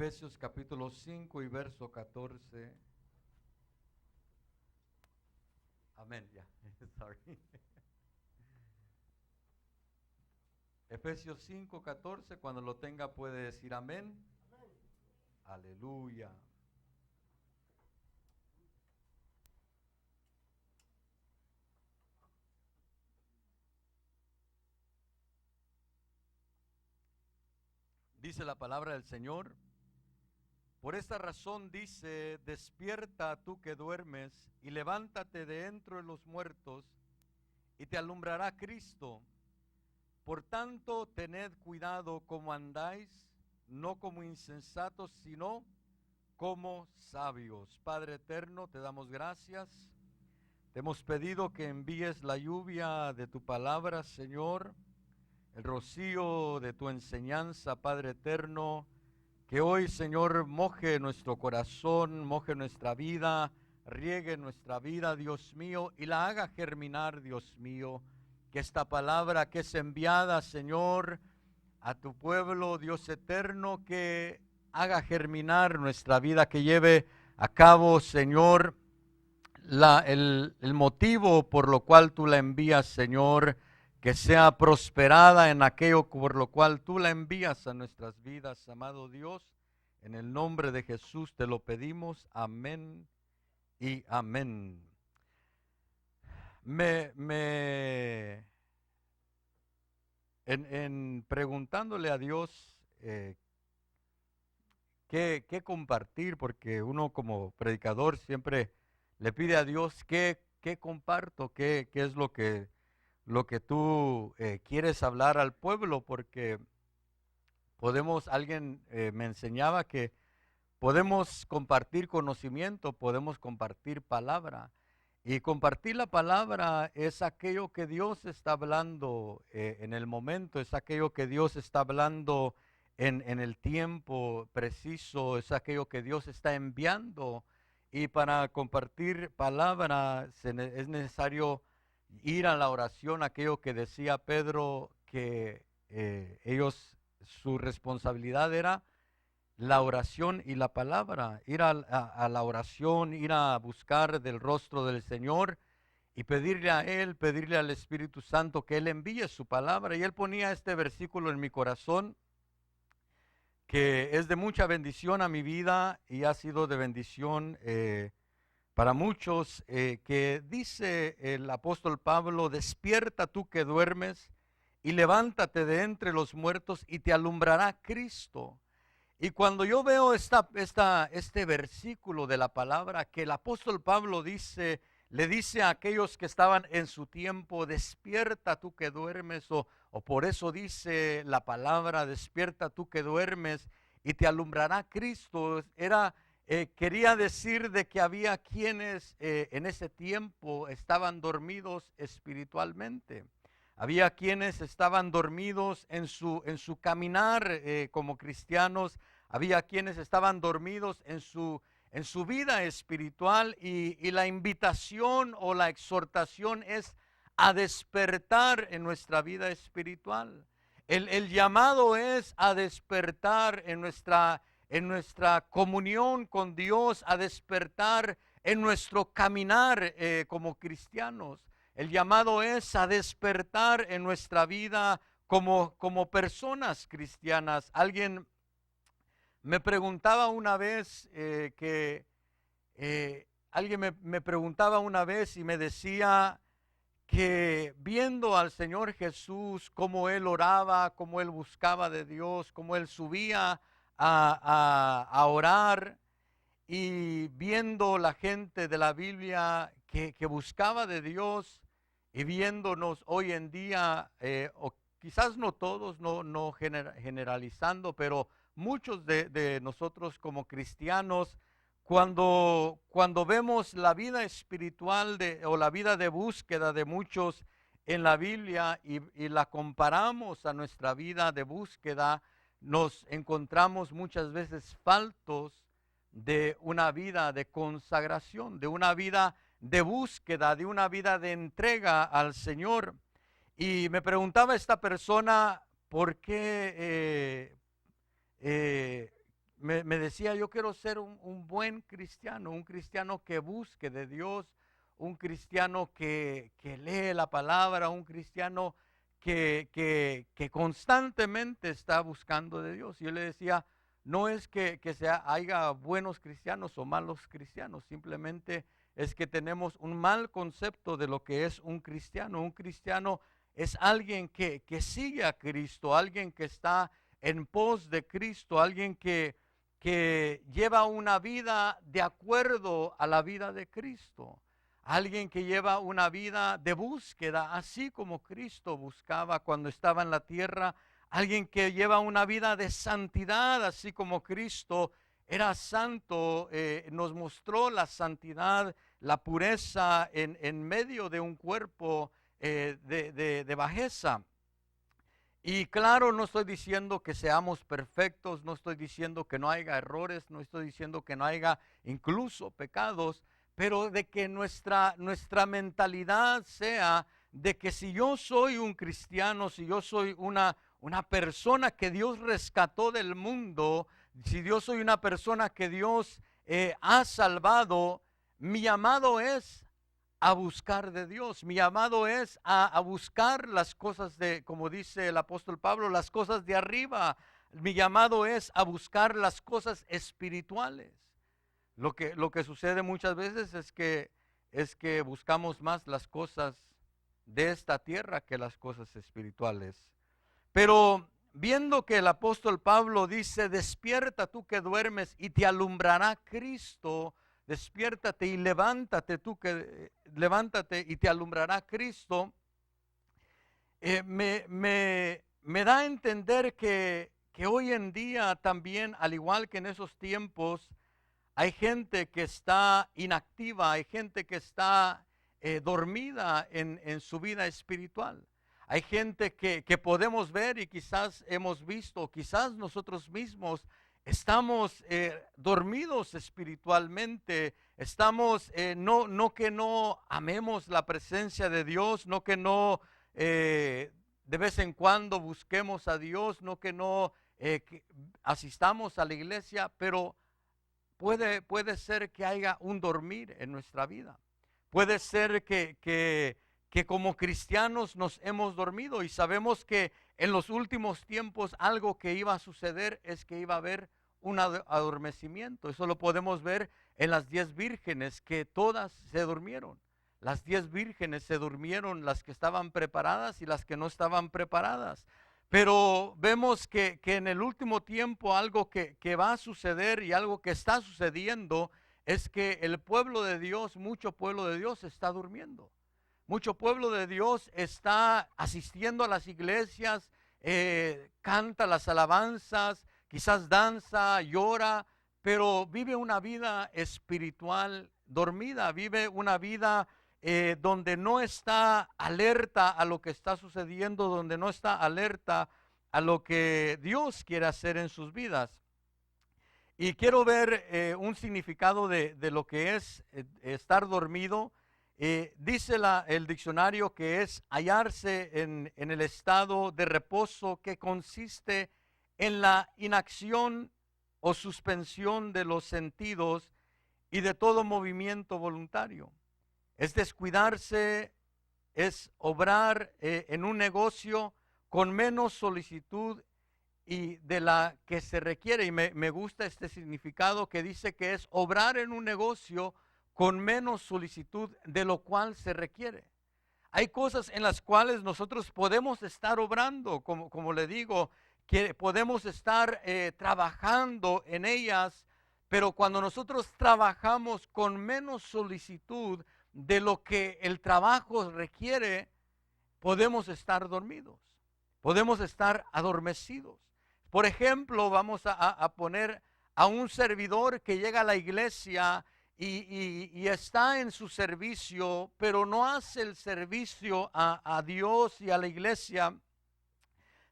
Efesios capítulo 5 y verso 14. Amén, ya. Sorry. Efesios 5, 14, cuando lo tenga puede decir amén. Amén. Aleluya. Dice la palabra del Señor: por esta razón dice, despierta tú que duermes, y levántate de entre los muertos, y te alumbrará Cristo. Por tanto, tened cuidado como andáis, no como insensatos, sino como sabios. Padre eterno, te damos gracias. Te hemos pedido que envíes la lluvia de tu palabra, Señor, el rocío de tu enseñanza, Padre eterno, que hoy, Señor, moje nuestro corazón, moje nuestra vida, riegue nuestra vida, Dios mío, y la haga germinar, Dios mío. Que esta palabra que es enviada, Señor, a tu pueblo, Dios eterno, que haga germinar nuestra vida, que lleve a cabo, Señor, el motivo por lo cual tú la envías, Señor, que sea prosperada en aquello por lo cual tú la envías a nuestras vidas, amado Dios. En el nombre de Jesús te lo pedimos, amén y amén. En preguntándole a Dios qué compartir, porque uno como predicador siempre le pide a Dios qué comparto, qué es lo que tú quieres hablar al pueblo, porque alguien me enseñaba que podemos compartir conocimiento, podemos compartir palabra. Y compartir la palabra es aquello que Dios está hablando en el momento, es aquello que Dios está hablando en el tiempo preciso, es aquello que Dios está enviando. Y para compartir palabra es necesario ir a la oración, aquello que decía Pedro, que su responsabilidad era la oración y la palabra, ir a la oración, ir a buscar del rostro del Señor y pedirle a Él, pedirle al Espíritu Santo que Él envíe su palabra. Y Él ponía este versículo en mi corazón, que es de mucha bendición a mi vida y ha sido de bendición para muchos, que dice el apóstol Pablo: despierta tú que duermes y levántate de entre los muertos y te alumbrará Cristo. Y cuando yo veo este versículo de la palabra, que el apóstol Pablo le dice a aquellos que estaban en su tiempo: despierta tú que duermes, o por eso dice la palabra: despierta tú que duermes y te alumbrará Cristo. Quería decir de que había quienes en ese tiempo estaban dormidos espiritualmente. Había quienes estaban dormidos en su caminar como cristianos. Había quienes estaban dormidos en su vida espiritual, y la invitación o la exhortación es a despertar en nuestra vida espiritual. El llamado es a despertar en nuestra comunión con Dios, a despertar en nuestro caminar como cristianos. El llamado es a despertar en nuestra vida como personas cristianas. Alguien me preguntaba una vez alguien me preguntaba una vez y me decía que viendo al Señor Jesús, cómo Él oraba, cómo Él buscaba de Dios, cómo Él subía a orar, y viendo la gente de la Biblia que buscaba de Dios, y viéndonos hoy en día, o quizás no todos, no generalizando, pero muchos de nosotros como cristianos, cuando vemos la vida espiritual o la vida de búsqueda de muchos en la Biblia y la comparamos a nuestra vida de búsqueda, nos encontramos muchas veces faltos de una vida de consagración, de una vida de búsqueda, de una vida de entrega al Señor. Y me preguntaba esta persona por qué me decía, yo quiero ser un buen cristiano, un cristiano que busque de Dios, un cristiano que lee la palabra, un cristiano que constantemente está buscando de Dios. Y yo le decía, no es que haya buenos cristianos o malos cristianos, simplemente es que tenemos un mal concepto de lo que es un cristiano. Un cristiano es alguien que sigue a Cristo, alguien que está en pos de Cristo, alguien que lleva una vida de acuerdo a la vida de Cristo. Alguien que lleva una vida de búsqueda, así como Cristo buscaba cuando estaba en la tierra. Alguien que lleva una vida de santidad, así como Cristo era santo, nos mostró la santidad, la pureza en medio de un cuerpo de bajeza. Y claro, no estoy diciendo que seamos perfectos, no estoy diciendo que no haya errores, no estoy diciendo que no haya incluso pecados, pero de que nuestra mentalidad sea de que si yo soy un cristiano, si yo soy una persona que Dios rescató del mundo, si yo soy una persona que Dios ha salvado, mi llamado es a buscar de Dios. Mi llamado es a buscar las cosas de, como dice el apóstol Pablo, las cosas de arriba. Mi llamado es a buscar las cosas espirituales. Lo que sucede muchas veces es que buscamos más las cosas de esta tierra que las cosas espirituales. Pero viendo que el apóstol Pablo dice, despierta tú que duermes y te alumbrará Cristo, despiértate y levántate y te alumbrará Cristo, me da a entender que hoy en día también, al igual que en esos tiempos, hay gente que está inactiva, hay gente que está dormida en su vida espiritual. Hay gente que podemos ver y quizás hemos visto, quizás nosotros mismos estamos dormidos espiritualmente, estamos, no que no amemos la presencia de Dios, no que no de vez en cuando busquemos a Dios, no que no que asistamos a la iglesia, pero puede ser que haya un dormir en nuestra vida. Puede ser que como cristianos nos hemos dormido y sabemos que en los últimos tiempos algo que iba a suceder es que iba a haber un adormecimiento. Eso lo podemos ver en las 10 vírgenes, que todas se durmieron. Las 10 vírgenes se durmieron, las que estaban preparadas y las que no estaban preparadas. Pero vemos que en el último tiempo algo que va a suceder y algo que está sucediendo es que el pueblo de Dios, mucho pueblo de Dios está durmiendo. Mucho pueblo de Dios está asistiendo a las iglesias, canta las alabanzas, quizás danza, llora, pero vive una vida espiritual dormida, vive una vida donde no está alerta a lo que está sucediendo, donde no está alerta a lo que Dios quiere hacer en sus vidas. Y quiero ver un significado de lo que es estar dormido. Dice el diccionario que es hallarse en el estado de reposo, que consiste en la inacción o suspensión de los sentidos y de todo movimiento voluntario. Es descuidarse, es obrar en un negocio con menos solicitud y de la que se requiere. Y me gusta este significado que dice que es obrar en un negocio con menos solicitud de lo cual se requiere. Hay cosas en las cuales nosotros podemos estar obrando, como le digo, que podemos estar trabajando en ellas, pero cuando nosotros trabajamos con menos solicitud de lo que el trabajo requiere, podemos estar dormidos, podemos estar adormecidos. Por ejemplo, vamos a poner a un servidor que llega a la iglesia y está en su servicio, pero no hace el servicio a Dios y a la iglesia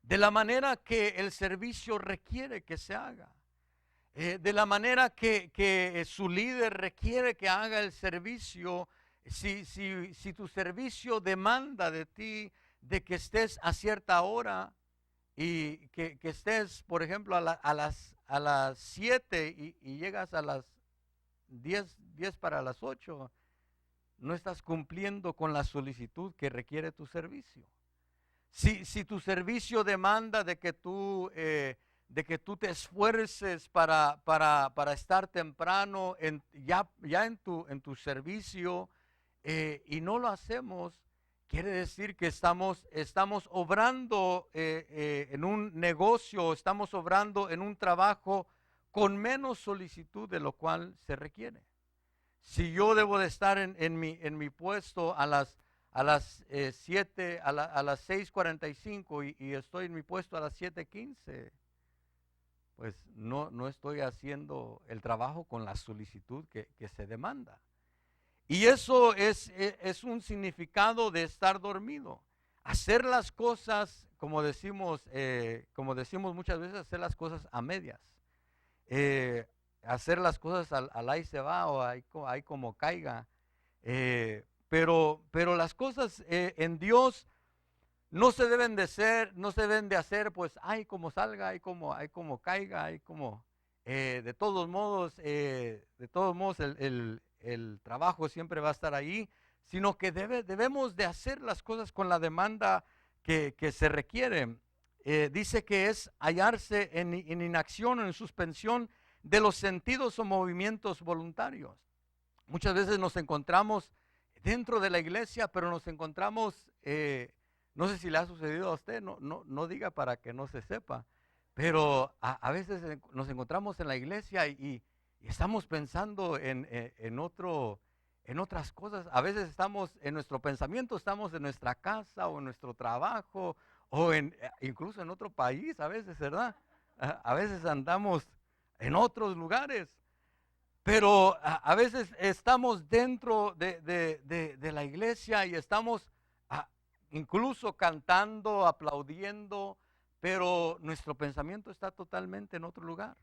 de la manera que el servicio requiere que se haga. De la manera que su líder requiere que haga el servicio. Si tu servicio demanda de ti de que estés a cierta hora, y que estés, por ejemplo, a las 7 y llegas a las 10 para las 8, no estás cumpliendo con la solicitud que requiere tu servicio. Si tu servicio demanda de que tú te esfuerces para estar temprano ya en tu servicio, y no lo hacemos, quiere decir que estamos obrando en un negocio, estamos obrando en un trabajo con menos solicitud de lo cual se requiere. Si yo debo de estar en mi puesto a las 7, a las 6:45 y estoy en mi puesto a las 7:15, pues no estoy haciendo el trabajo con la solicitud que se demanda. Y eso es un significado de estar dormido. Hacer las cosas, como decimos muchas veces, hacer las cosas a medias. Eh, Hacer las cosas al ahí se va o ahí como caiga. Pero las cosas en Dios no se deben de hacer, pues, ay, como salga, ay como caiga, de todos modos el trabajo siempre va a estar ahí, sino que debemos de hacer las cosas con la demanda que se requiere. Dice que es hallarse en inacción o en suspensión de los sentidos o movimientos voluntarios. Muchas veces nos encontramos dentro de la iglesia, pero nos encontramos, no sé si le ha sucedido a usted, no diga para que no se sepa, pero a veces nos encontramos en la iglesia y estamos pensando en otras cosas. A veces estamos en nuestro pensamiento, estamos en nuestra casa o en nuestro trabajo o incluso en otro país, a veces, ¿verdad? A veces andamos en otros lugares. Pero a veces estamos dentro de la iglesia y estamos ah, incluso cantando, aplaudiendo, pero nuestro pensamiento está totalmente en otro lugar,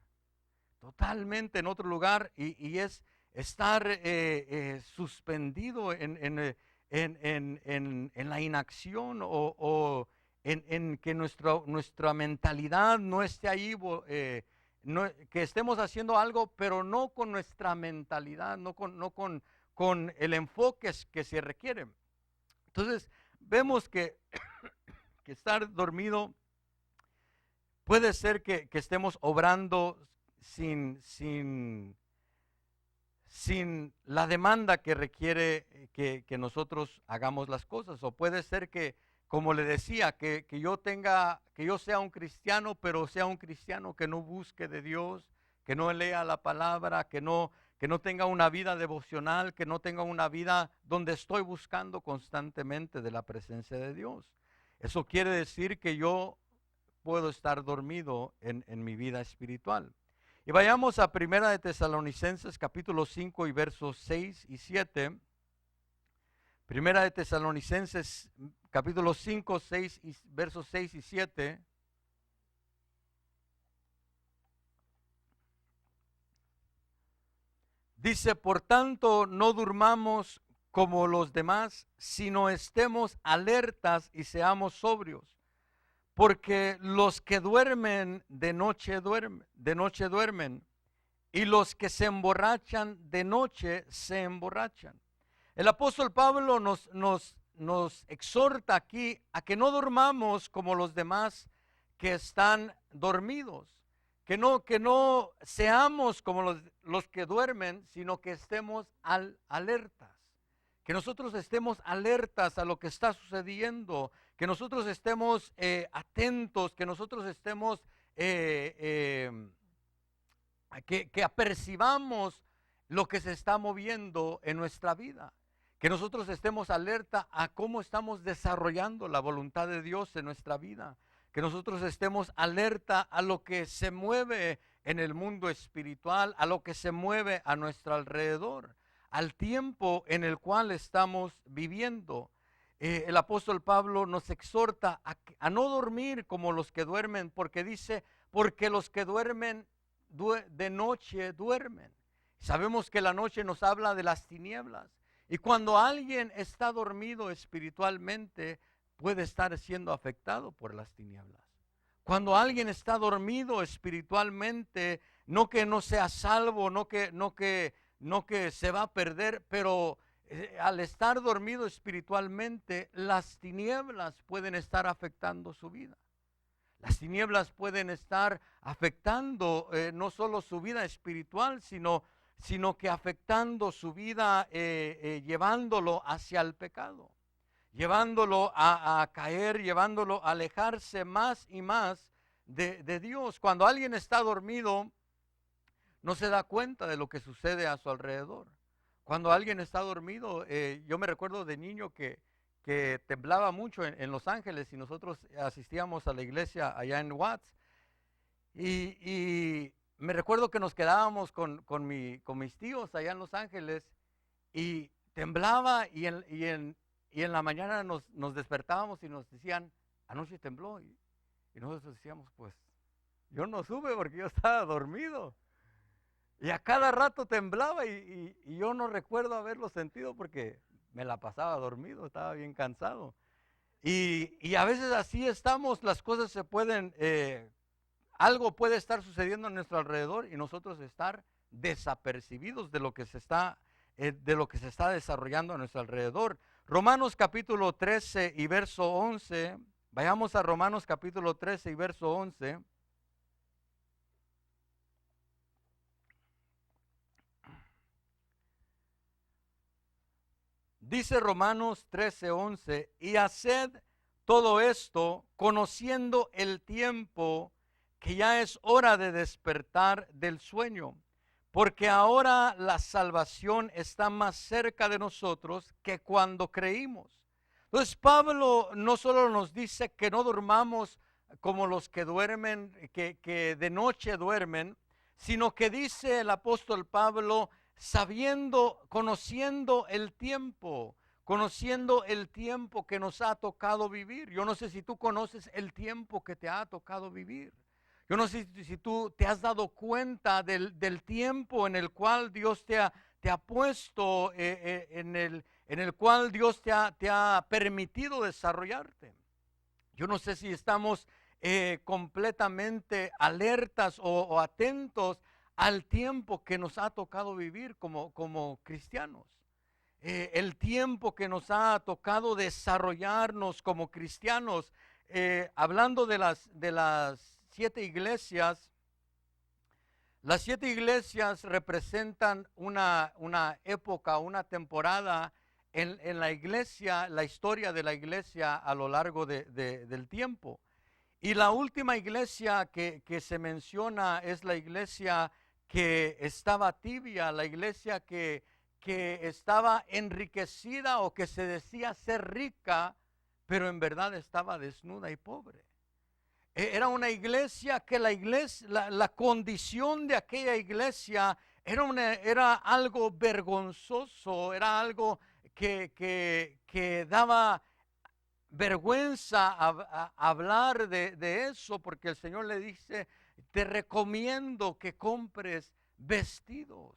totalmente en otro lugar, y es estar suspendido en la inacción o en que nuestra mentalidad no esté ahí. Que estemos haciendo algo, pero no con nuestra mentalidad, no con el enfoque que se requiere. Entonces, vemos que estar dormido puede ser que estemos obrando sin la demanda que requiere que nosotros hagamos las cosas. O puede ser que, como le decía, que yo sea un cristiano, pero sea un cristiano que no busque de Dios, que no lea la palabra, que no tenga una vida devocional, que no tenga una vida donde estoy buscando constantemente de la presencia de Dios. Eso quiere decir que yo puedo estar dormido en mi vida espiritual. Y vayamos a Primera de Tesalonicenses capítulo 5 y versos 6 y 7. Primera de Tesalonicenses capítulo 5, versos 6 y 7. Dice: por tanto, no durmamos como los demás, sino estemos alertas y seamos sobrios. Porque los que duermen de noche duermen, y los que se emborrachan de noche se emborrachan. El apóstol Pablo nos exhorta aquí a que no durmamos como los demás que están dormidos, que no seamos como los que duermen, sino que estemos alertas, que nosotros estemos alertas a lo que está sucediendo, que nosotros estemos atentos, que nosotros estemos, que apercibamos lo que se está moviendo en nuestra vida, que nosotros estemos alerta a cómo estamos desarrollando la voluntad de Dios en nuestra vida, que nosotros estemos alerta a lo que se mueve en el mundo espiritual, a lo que se mueve a nuestro alrededor, al tiempo en el cual estamos viviendo. El apóstol Pablo nos exhorta a no dormir como los que duermen, porque dice, porque los que duermen de noche duermen. Sabemos que la noche nos habla de las tinieblas, y cuando alguien está dormido espiritualmente, puede estar siendo afectado por las tinieblas, Cuando alguien está dormido espiritualmente, no que no sea salvo, no que se va a perder, pero al estar dormido espiritualmente, las tinieblas pueden estar afectando su vida. Las tinieblas pueden estar afectando no solo su vida espiritual, sino que afectando su vida, llevándolo hacia el pecado, llevándolo a caer, llevándolo a alejarse más y más de Dios. Cuando alguien está dormido, no se da cuenta de lo que sucede a su alrededor. Cuando alguien está dormido, yo me recuerdo de niño que temblaba mucho en Los Ángeles y nosotros asistíamos a la iglesia allá en Watts. Y me recuerdo que nos quedábamos con mis tíos allá en Los Ángeles y temblaba y en la mañana nos despertábamos y nos decían, anoche tembló. Y nosotros decíamos, pues yo no supe porque yo estaba dormido. Y a cada rato temblaba y yo no recuerdo haberlo sentido porque me la pasaba dormido, estaba bien cansado. Y a veces así estamos, las cosas se pueden, algo puede estar sucediendo a nuestro alrededor y nosotros estar desapercibidos de lo que se está desarrollando a nuestro alrededor. Romanos capítulo 13 y verso 11, vayamos a Romanos capítulo 13 y verso 11. Dice Romanos 13:11, y haced todo esto conociendo el tiempo, que ya es hora de despertar del sueño, porque ahora la salvación está más cerca de nosotros que cuando creímos. Entonces Pablo no solo nos dice que no durmamos como los que duermen, que de noche duermen, sino que dice el apóstol Pablo, conociendo el tiempo que nos ha tocado vivir. Yo no sé si tú conoces el tiempo que te ha tocado vivir. Yo no sé si tú te has dado cuenta del tiempo en el cual Dios te ha puesto, en el cual Dios te ha permitido desarrollarte. Yo no sé si estamos completamente alertas o atentos al tiempo que nos ha tocado vivir como cristianos. El tiempo que nos ha tocado desarrollarnos como cristianos. Hablando de las 7 iglesias, las 7 iglesias representan una época, una temporada en la iglesia, la historia de la iglesia a lo largo del tiempo. Y la última iglesia que se menciona es la iglesia que estaba tibia, la iglesia que estaba enriquecida o que se decía ser rica, pero en verdad estaba desnuda y pobre. Era una iglesia que la condición de aquella iglesia era algo vergonzoso, era algo que daba vergüenza a hablar de eso, porque el Señor le dice, te recomiendo que compres vestidos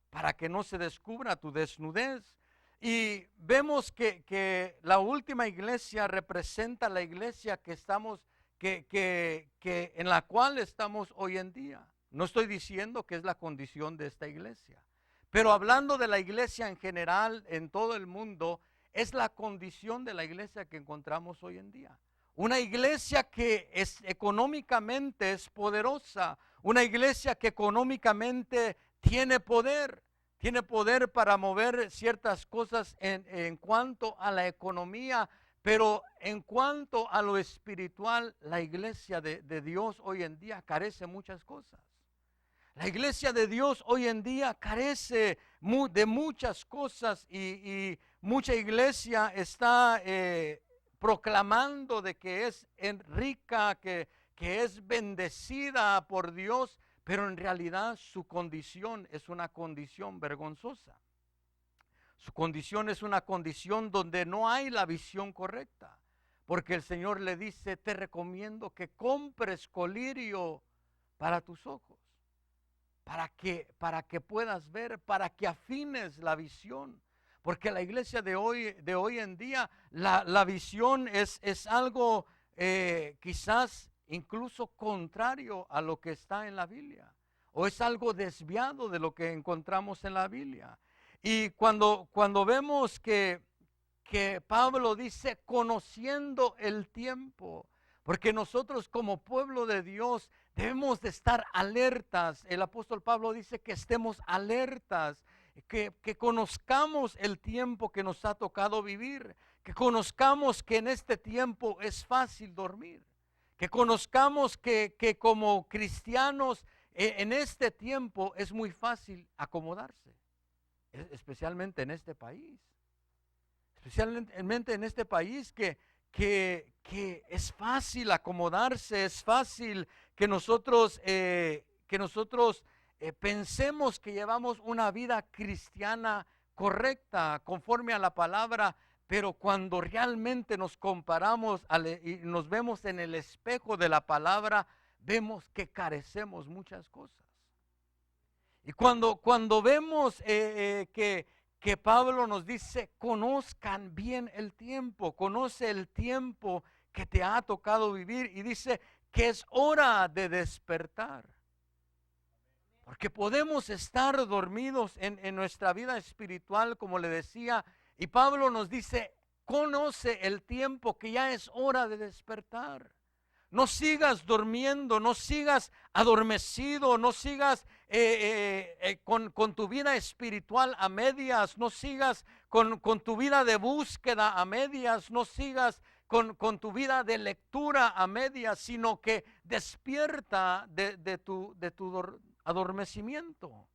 para que no se descubra tu desnudez. Y vemos que la última iglesia representa la iglesia que estamos, en la cual estamos hoy en día. No estoy diciendo que es la condición de esta iglesia, pero hablando de la iglesia en general, en todo el mundo, es la condición de la iglesia que encontramos hoy en día. Una iglesia que económicamente es poderosa, una iglesia que económicamente tiene poder para mover ciertas cosas en cuanto a la economía, pero en cuanto a lo espiritual, la iglesia de Dios hoy en día carece muchas cosas. La iglesia de Dios hoy en día carece de muchas cosas y mucha iglesia está proclamando de que es rica, que es bendecida por Dios, pero en realidad su condición es una condición vergonzosa. Su condición es una condición donde no hay la visión correcta, porque el Señor le dice, te recomiendo que compres colirio para tus ojos, para que puedas ver, para que afines la visión. Porque la iglesia de hoy en día, la visión es algo quizás incluso contrario a lo que está en la Biblia, o es algo desviado de lo que encontramos en la Biblia. Y cuando vemos que Pablo dice conociendo el tiempo, porque nosotros como pueblo de Dios debemos de estar alertas. El apóstol Pablo dice que estemos alertas, que conozcamos el tiempo que nos ha tocado vivir, que conozcamos que en este tiempo es fácil dormir, que conozcamos que como cristianos en este tiempo es muy fácil acomodarse, especialmente en este país. Especialmente en este país que es fácil acomodarse, es fácil que nosotros pensemos que llevamos una vida cristiana correcta, conforme a la palabra, pero cuando realmente nos comparamos y nos vemos en el espejo de la palabra, vemos que carecemos muchas cosas. Y cuando vemos que Pablo nos dice, conozcan bien el tiempo, conoce el tiempo que te ha tocado vivir, y dice que es hora de despertar. Porque podemos estar dormidos en nuestra vida espiritual, como le decía, y Pablo nos dice, conoce el tiempo que ya es hora de despertar. No sigas durmiendo, no sigas adormecido, no sigas con tu vida espiritual a medias, no sigas con tu vida de búsqueda a medias, no sigas con tu vida de lectura a medias, sino que despierta de tu adormecimiento.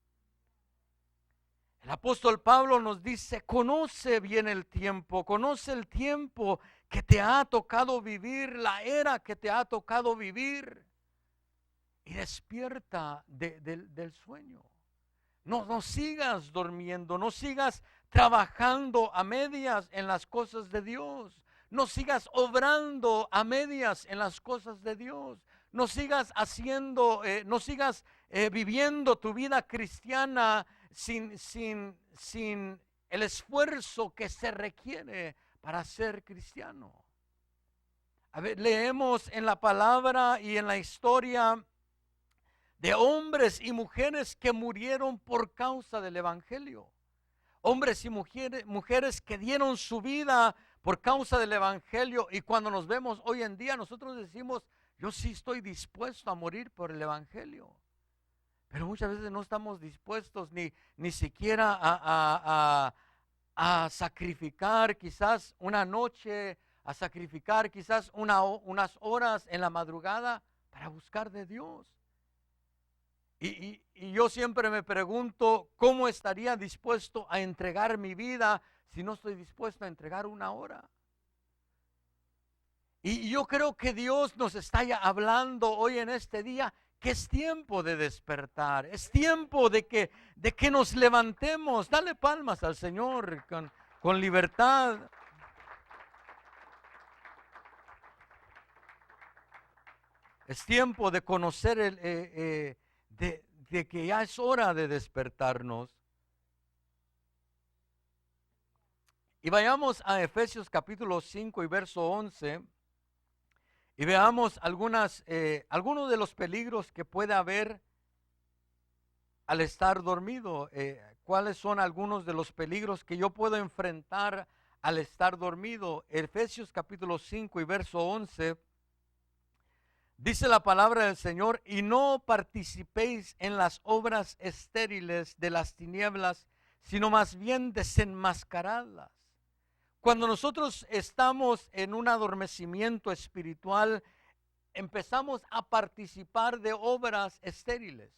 El apóstol Pablo nos dice, conoce bien el tiempo, conoce el tiempo que te ha tocado vivir, la era que te ha tocado vivir, y despierta del sueño. No sigas durmiendo, no sigas trabajando a medias en las cosas de Dios, no sigas obrando a medias en las cosas de Dios, no sigas viviendo tu vida cristiana sin el esfuerzo que se requiere para ser cristiano. A ver, leemos en la palabra y en la historia de hombres y mujeres que murieron por causa del evangelio. Hombres y mujeres que dieron su vida por causa del evangelio, y cuando nos vemos hoy en día nosotros decimos, yo sí estoy dispuesto a morir por el evangelio. Pero muchas veces no estamos dispuestos ni siquiera a sacrificar quizás una noche, a sacrificar quizás unas horas en la madrugada para buscar de Dios. Y yo siempre me pregunto, ¿cómo estaría dispuesto a entregar mi vida si no estoy dispuesto a entregar una hora? Y yo creo que Dios nos está ya hablando hoy en este día que es tiempo de despertar, es tiempo de que nos levantemos. Dale palmas al Señor con libertad. Es tiempo de conocer de que ya es hora de despertarnos. Y vayamos a Efesios capítulo 5 y verso 11 y veamos algunos de los peligros que puede haber al estar dormido. ¿Cuáles son algunos de los peligros que yo puedo enfrentar al estar dormido? Efesios capítulo 5 y verso 11. Dice la palabra del Señor, y no participéis en las obras estériles de las tinieblas, sino más bien desenmascaradlas. Cuando nosotros estamos en un adormecimiento espiritual, empezamos a participar de obras estériles.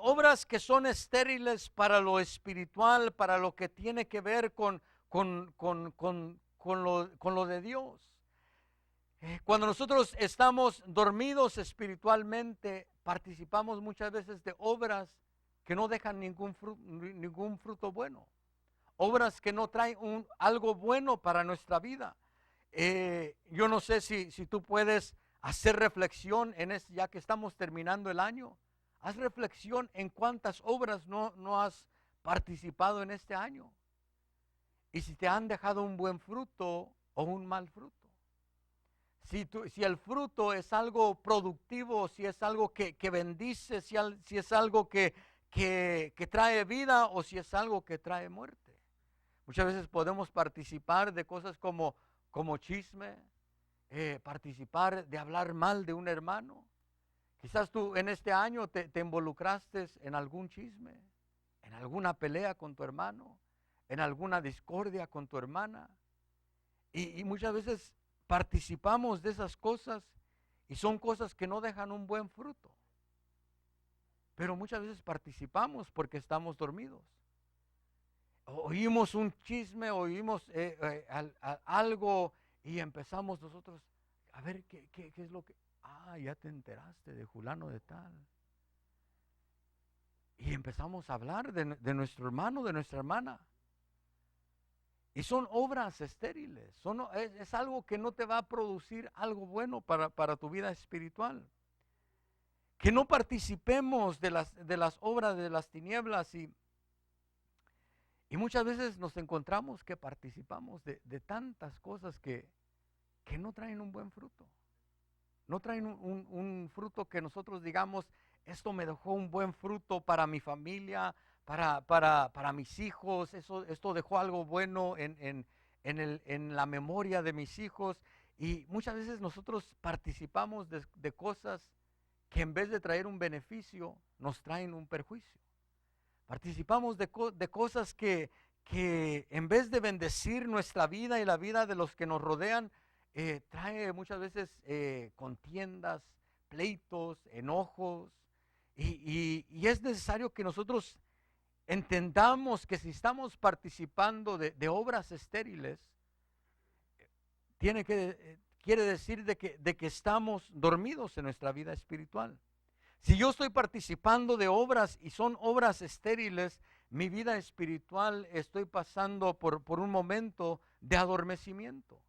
Obras que son estériles para lo espiritual, para lo que tiene que ver con lo de Dios. Cuando nosotros estamos dormidos espiritualmente, participamos muchas veces de obras que no dejan ningún fruto bueno. Obras que no traen algo bueno para nuestra vida. Yo no sé si tú puedes hacer reflexión ya que estamos terminando el año. Haz reflexión en cuántas obras no has participado en este año. Y si te han dejado un buen fruto o un mal fruto. Si el fruto es algo productivo, si es algo que bendice, si es algo que trae vida o si es algo que trae muerte. Muchas veces podemos participar de cosas como chisme, participar de hablar mal de un hermano. Quizás tú en este año te involucraste en algún chisme, en alguna pelea con tu hermano, en alguna discordia con tu hermana. Y muchas veces participamos de esas cosas y son cosas que no dejan un buen fruto. Pero muchas veces participamos porque estamos dormidos. Oímos un chisme, oímos algo y empezamos nosotros a ver qué es lo que... Ah, ya te enteraste de fulano de tal. Y empezamos a hablar de nuestro hermano, de nuestra hermana. Y son obras estériles, es algo que no te va a producir algo bueno para tu vida espiritual. Que no participemos de las obras de las tinieblas y muchas veces nos encontramos que participamos de tantas cosas que no traen un buen fruto. No traen un fruto que nosotros digamos, esto me dejó un buen fruto para mi familia, para mis hijos, esto dejó algo bueno en la memoria de mis hijos. Y muchas veces nosotros participamos de cosas que en vez de traer un beneficio, nos traen un perjuicio. Participamos de cosas que en vez de bendecir nuestra vida y la vida de los que nos rodean, trae muchas veces contiendas, pleitos, enojos. Y es necesario que nosotros entendamos que si estamos participando de obras estériles, quiere decir de que estamos dormidos en nuestra vida espiritual. Si yo estoy participando de obras y son obras estériles, mi vida espiritual estoy pasando por un momento de adormecimiento.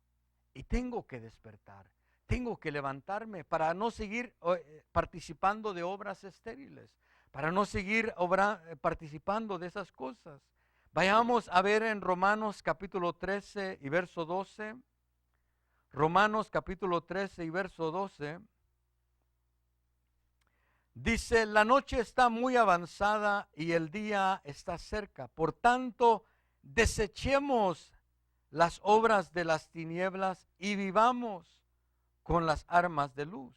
Y tengo que despertar, tengo que levantarme para no seguir participando de obras estériles, para no seguir participando de esas cosas. Vayamos a ver en Romanos capítulo 13 y verso 12. Romanos capítulo 13 y verso 12. Dice, la noche está muy avanzada y el día está cerca. Por tanto, desechemos las obras de las tinieblas y vivamos con las armas de luz.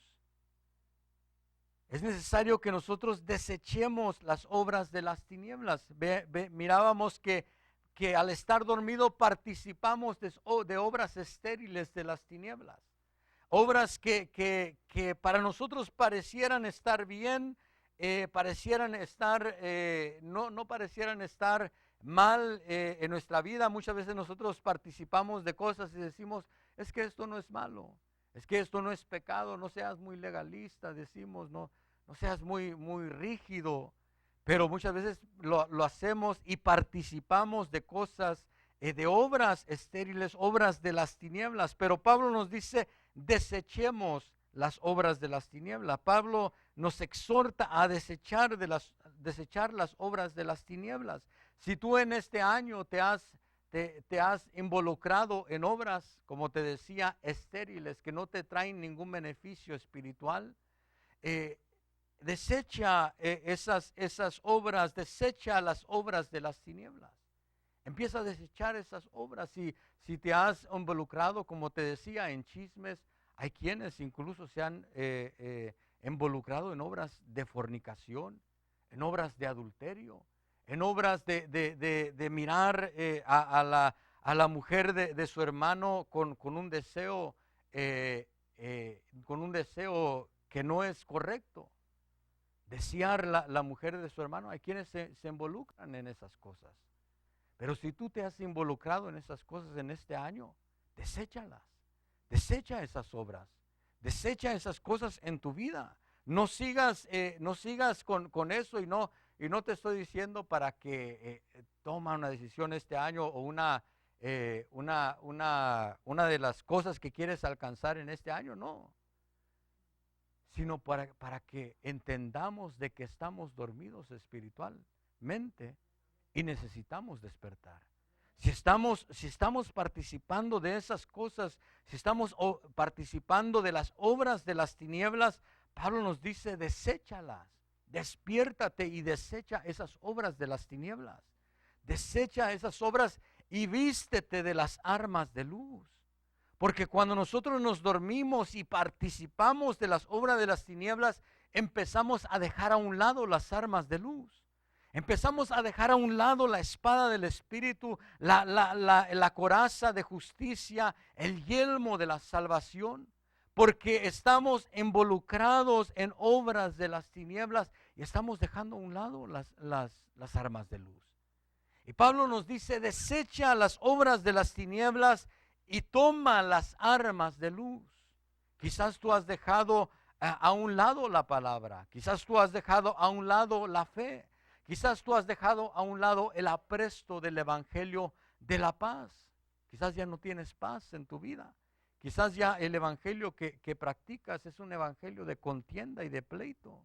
Es necesario que nosotros desechemos las obras de las tinieblas. Mirábamos que al estar dormido participamos de obras estériles de las tinieblas. Obras que para nosotros parecieran estar bien, parecieran estar, no parecieran estar mal en nuestra vida. Muchas veces nosotros participamos de cosas y decimos, es que esto no es malo, es que esto no es pecado, no seas muy legalista, decimos, no seas muy rígido. Pero muchas veces lo hacemos y participamos de cosas, de obras estériles, obras de las tinieblas. Pero Pablo nos dice, desechemos las obras de las tinieblas. Pablo nos exhorta a desechar las obras de las tinieblas. Si tú en este año te has involucrado en obras, como te decía, estériles, que no te traen ningún beneficio espiritual, desecha esas obras, desecha las obras de las tinieblas. Empieza a desechar esas obras. Si te has involucrado, como te decía, en chismes, hay quienes incluso se han involucrado en obras de fornicación, en obras de adulterio, en obras de mirar a la mujer de su hermano con un deseo que no es correcto. Desear la mujer de su hermano. Hay quienes se involucran en esas cosas. Pero si tú te has involucrado en esas cosas en este año, deséchalas. Desecha esas obras. Desecha esas cosas en tu vida. No sigas con eso y no te estoy diciendo para que toma una decisión este año o una de las cosas que quieres alcanzar en este año, no. Sino para que entendamos de que estamos dormidos espiritualmente y necesitamos despertar. Si estamos participando de esas cosas, si estamos participando de las obras de las tinieblas, Pablo nos dice, deséchalas, despiértate y desecha esas obras de las tinieblas. Desecha esas obras y vístete de las armas de luz. Porque cuando nosotros nos dormimos y participamos de las obras de las tinieblas, empezamos a dejar a un lado las armas de luz. Empezamos a dejar a un lado la espada del Espíritu, la coraza de justicia, el yelmo de la salvación, porque estamos involucrados en obras de las tinieblas y estamos dejando a un lado las armas de luz. Y Pablo nos dice, desecha las obras de las tinieblas y toma las armas de luz. Quizás tú has dejado a un lado la palabra, quizás tú has dejado a un lado la fe. Quizás tú has dejado a un lado el apresto del evangelio de la paz. Quizás ya no tienes paz en tu vida. Quizás ya el evangelio que practicas es un evangelio de contienda y de pleito,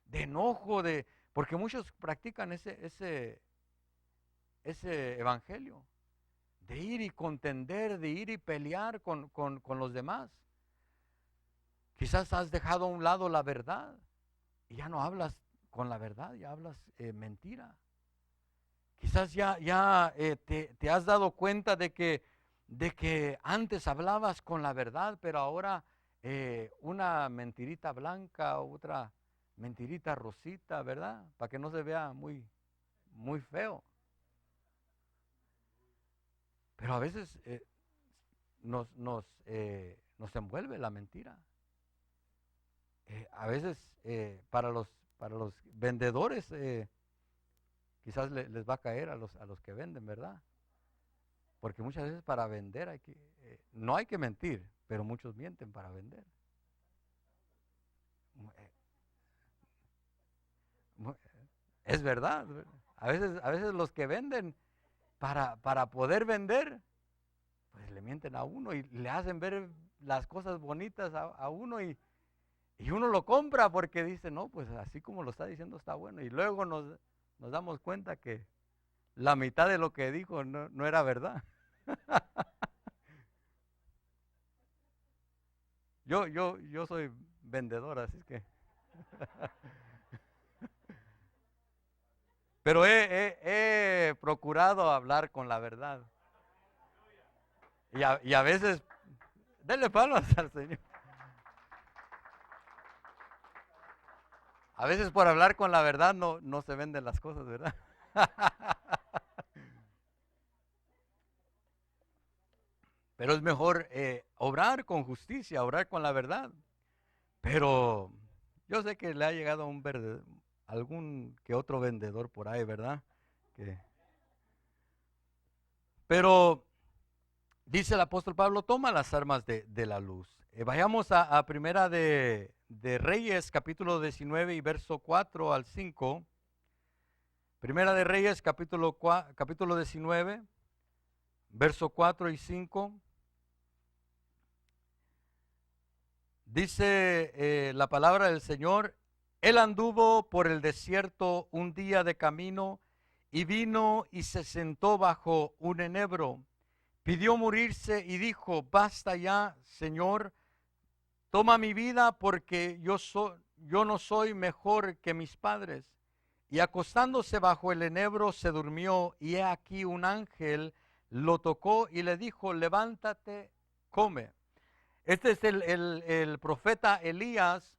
de enojo, porque muchos practican ese evangelio, de ir y contender, de ir y pelear con los demás. Quizás has dejado a un lado la verdad y ya no hablas con la verdad, ya hablas mentira. Quizás ya te has dado cuenta de que antes hablabas con la verdad, pero ahora una mentirita blanca, otra mentirita rosita, ¿verdad? Para que no se vea muy, muy feo. Pero a veces nos envuelve la mentira. A veces para los vendedores quizás les va a caer a los que venden, ¿verdad? Porque muchas veces para vender no hay que mentir, pero muchos mienten para vender. Es verdad. A veces los que venden para poder vender, pues le mienten a uno y le hacen ver las cosas bonitas a uno y uno lo compra porque dice, no, pues así como lo está diciendo está bueno. Y luego nos damos cuenta que la mitad de lo que dijo no era verdad. Yo soy vendedor, así es que. Pero he procurado hablar con la verdad. Y a veces, denle palmas al Señor. A veces por hablar con la verdad no se venden las cosas, ¿verdad? Pero es mejor obrar con justicia, obrar con la verdad. Pero yo sé que le ha llegado algún que otro vendedor por ahí, ¿verdad? Pero dice el apóstol Pablo, toma las armas de la luz. Vayamos a Primera de Reyes, capítulo 19 y verso 4 al 5. Primera de Reyes, capítulo 19, verso 4 y 5. Dice la palabra del Señor, él anduvo por el desierto un día de camino y vino y se sentó bajo un enebro. Pidió morirse y dijo, basta ya, Señor, toma mi vida porque yo no soy mejor que mis padres. Y acostándose bajo el enebro se durmió y he aquí un ángel lo tocó y le dijo, levántate, come. Este es el profeta Elías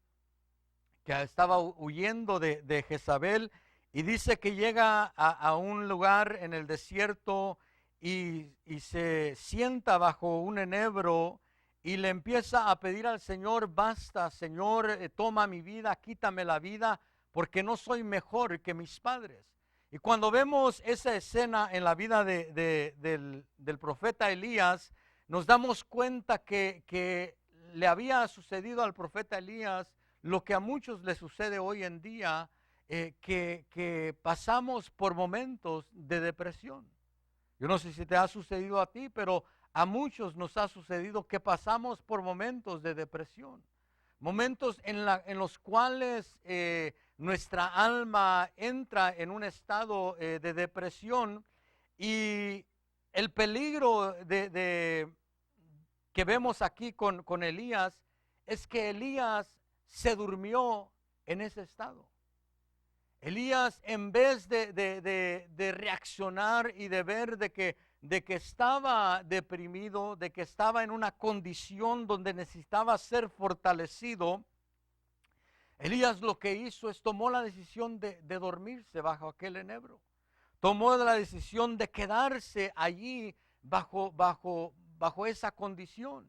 que estaba huyendo de Jezabel y dice que llega a un lugar en el desierto y se sienta bajo un enebro y le empieza a pedir al Señor, basta, Señor, toma mi vida, quítame la vida, porque no soy mejor que mis padres. Y cuando vemos esa escena en la vida del profeta Elías, nos damos cuenta que le había sucedido al profeta Elías lo que a muchos le sucede hoy en día, que pasamos por momentos de depresión. Yo no sé si te ha sucedido a ti, pero a muchos nos ha sucedido que pasamos por momentos de depresión. Momentos en los cuales nuestra alma entra en un estado de depresión y el peligro que vemos aquí con Elías es que Elías se durmió en ese estado. Elías, en vez de reaccionar y de ver de que estaba deprimido, de que estaba en una condición donde necesitaba ser fortalecido, Elías lo que hizo es tomó la decisión de dormirse bajo aquel enebro. Tomó la decisión de quedarse allí bajo esa condición.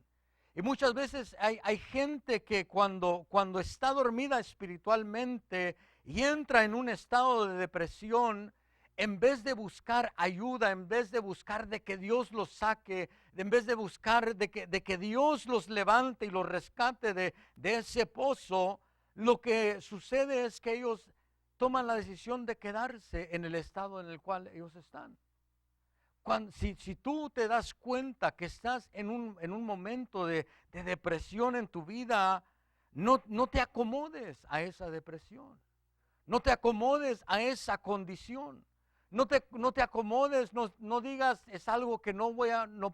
Y muchas veces hay gente que cuando está dormida espiritualmente y entra en un estado de depresión, en vez de buscar ayuda, en vez de buscar de que Dios los saque, en vez de buscar de que Dios los levante y los rescate de ese pozo, lo que sucede es que ellos toman la decisión de quedarse en el estado en el cual ellos están. Si tú te das cuenta que estás en un momento de depresión en tu vida, no te acomodes a esa depresión. No te acomodes a esa condición. No te acomodes, no digas es algo que no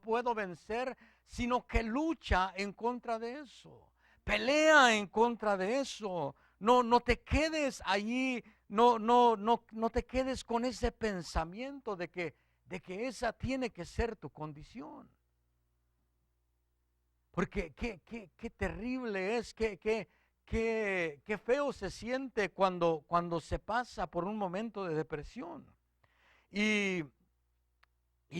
puedo vencer, sino que lucha en contra de eso. Pelea en contra de eso. No te quedes allí, no te quedes con ese pensamiento de que esa tiene que ser tu condición. Porque qué terrible es, qué feo se siente cuando se pasa por un momento de depresión. Y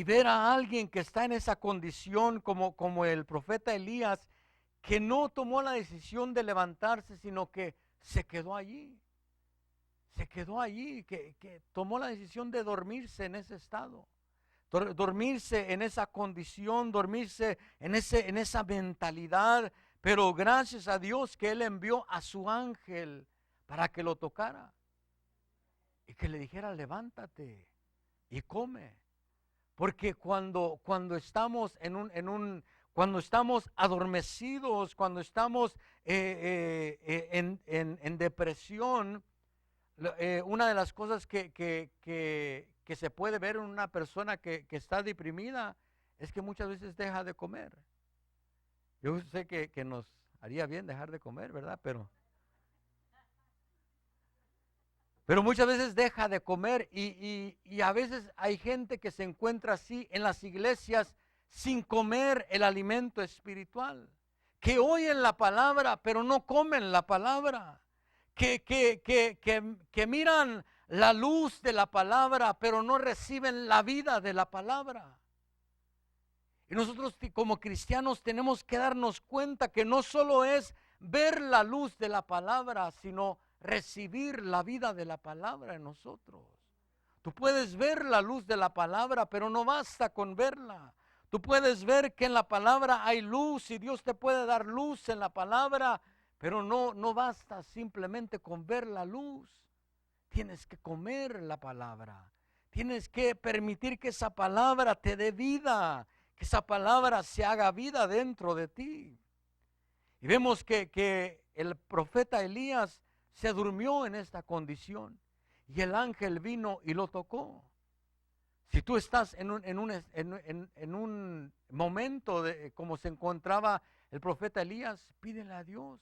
ver a alguien que está en esa condición como el profeta Elías, que no tomó la decisión de levantarse, sino que se quedó allí. Se quedó allí, que tomó la decisión de dormirse en ese estado. Dormirse en esa condición, dormirse en esa mentalidad, pero gracias a Dios que Él envió a su ángel para que lo tocara y que le dijera levántate y come, porque cuando estamos cuando estamos adormecidos, cuando estamos en depresión, una de las cosas que se puede ver en una persona que está deprimida es que muchas veces deja de comer. Yo sé que nos haría bien dejar de comer, ¿verdad? Pero muchas veces deja de comer y a veces hay gente que se encuentra así en las iglesias sin comer el alimento espiritual, que oyen la palabra pero no comen la palabra, que miran la luz de la palabra pero no reciben la vida de la palabra. Y nosotros como cristianos tenemos que darnos cuenta que no solo es ver la luz de la palabra, sino recibir la vida de la palabra en nosotros. Tú puedes ver la luz de la palabra, pero no basta con verla. Tú puedes ver que en la palabra hay luz y Dios te puede dar luz en la palabra, pero no basta simplemente con ver la luz. Tienes que comer la palabra. Tienes que permitir que esa palabra te dé vida, que esa palabra se haga vida dentro de ti. Y vemos que el profeta Elías se durmió en esta condición y el ángel vino y lo tocó. Si tú estás en un momento como se encontraba el profeta Elías, pídele a Dios: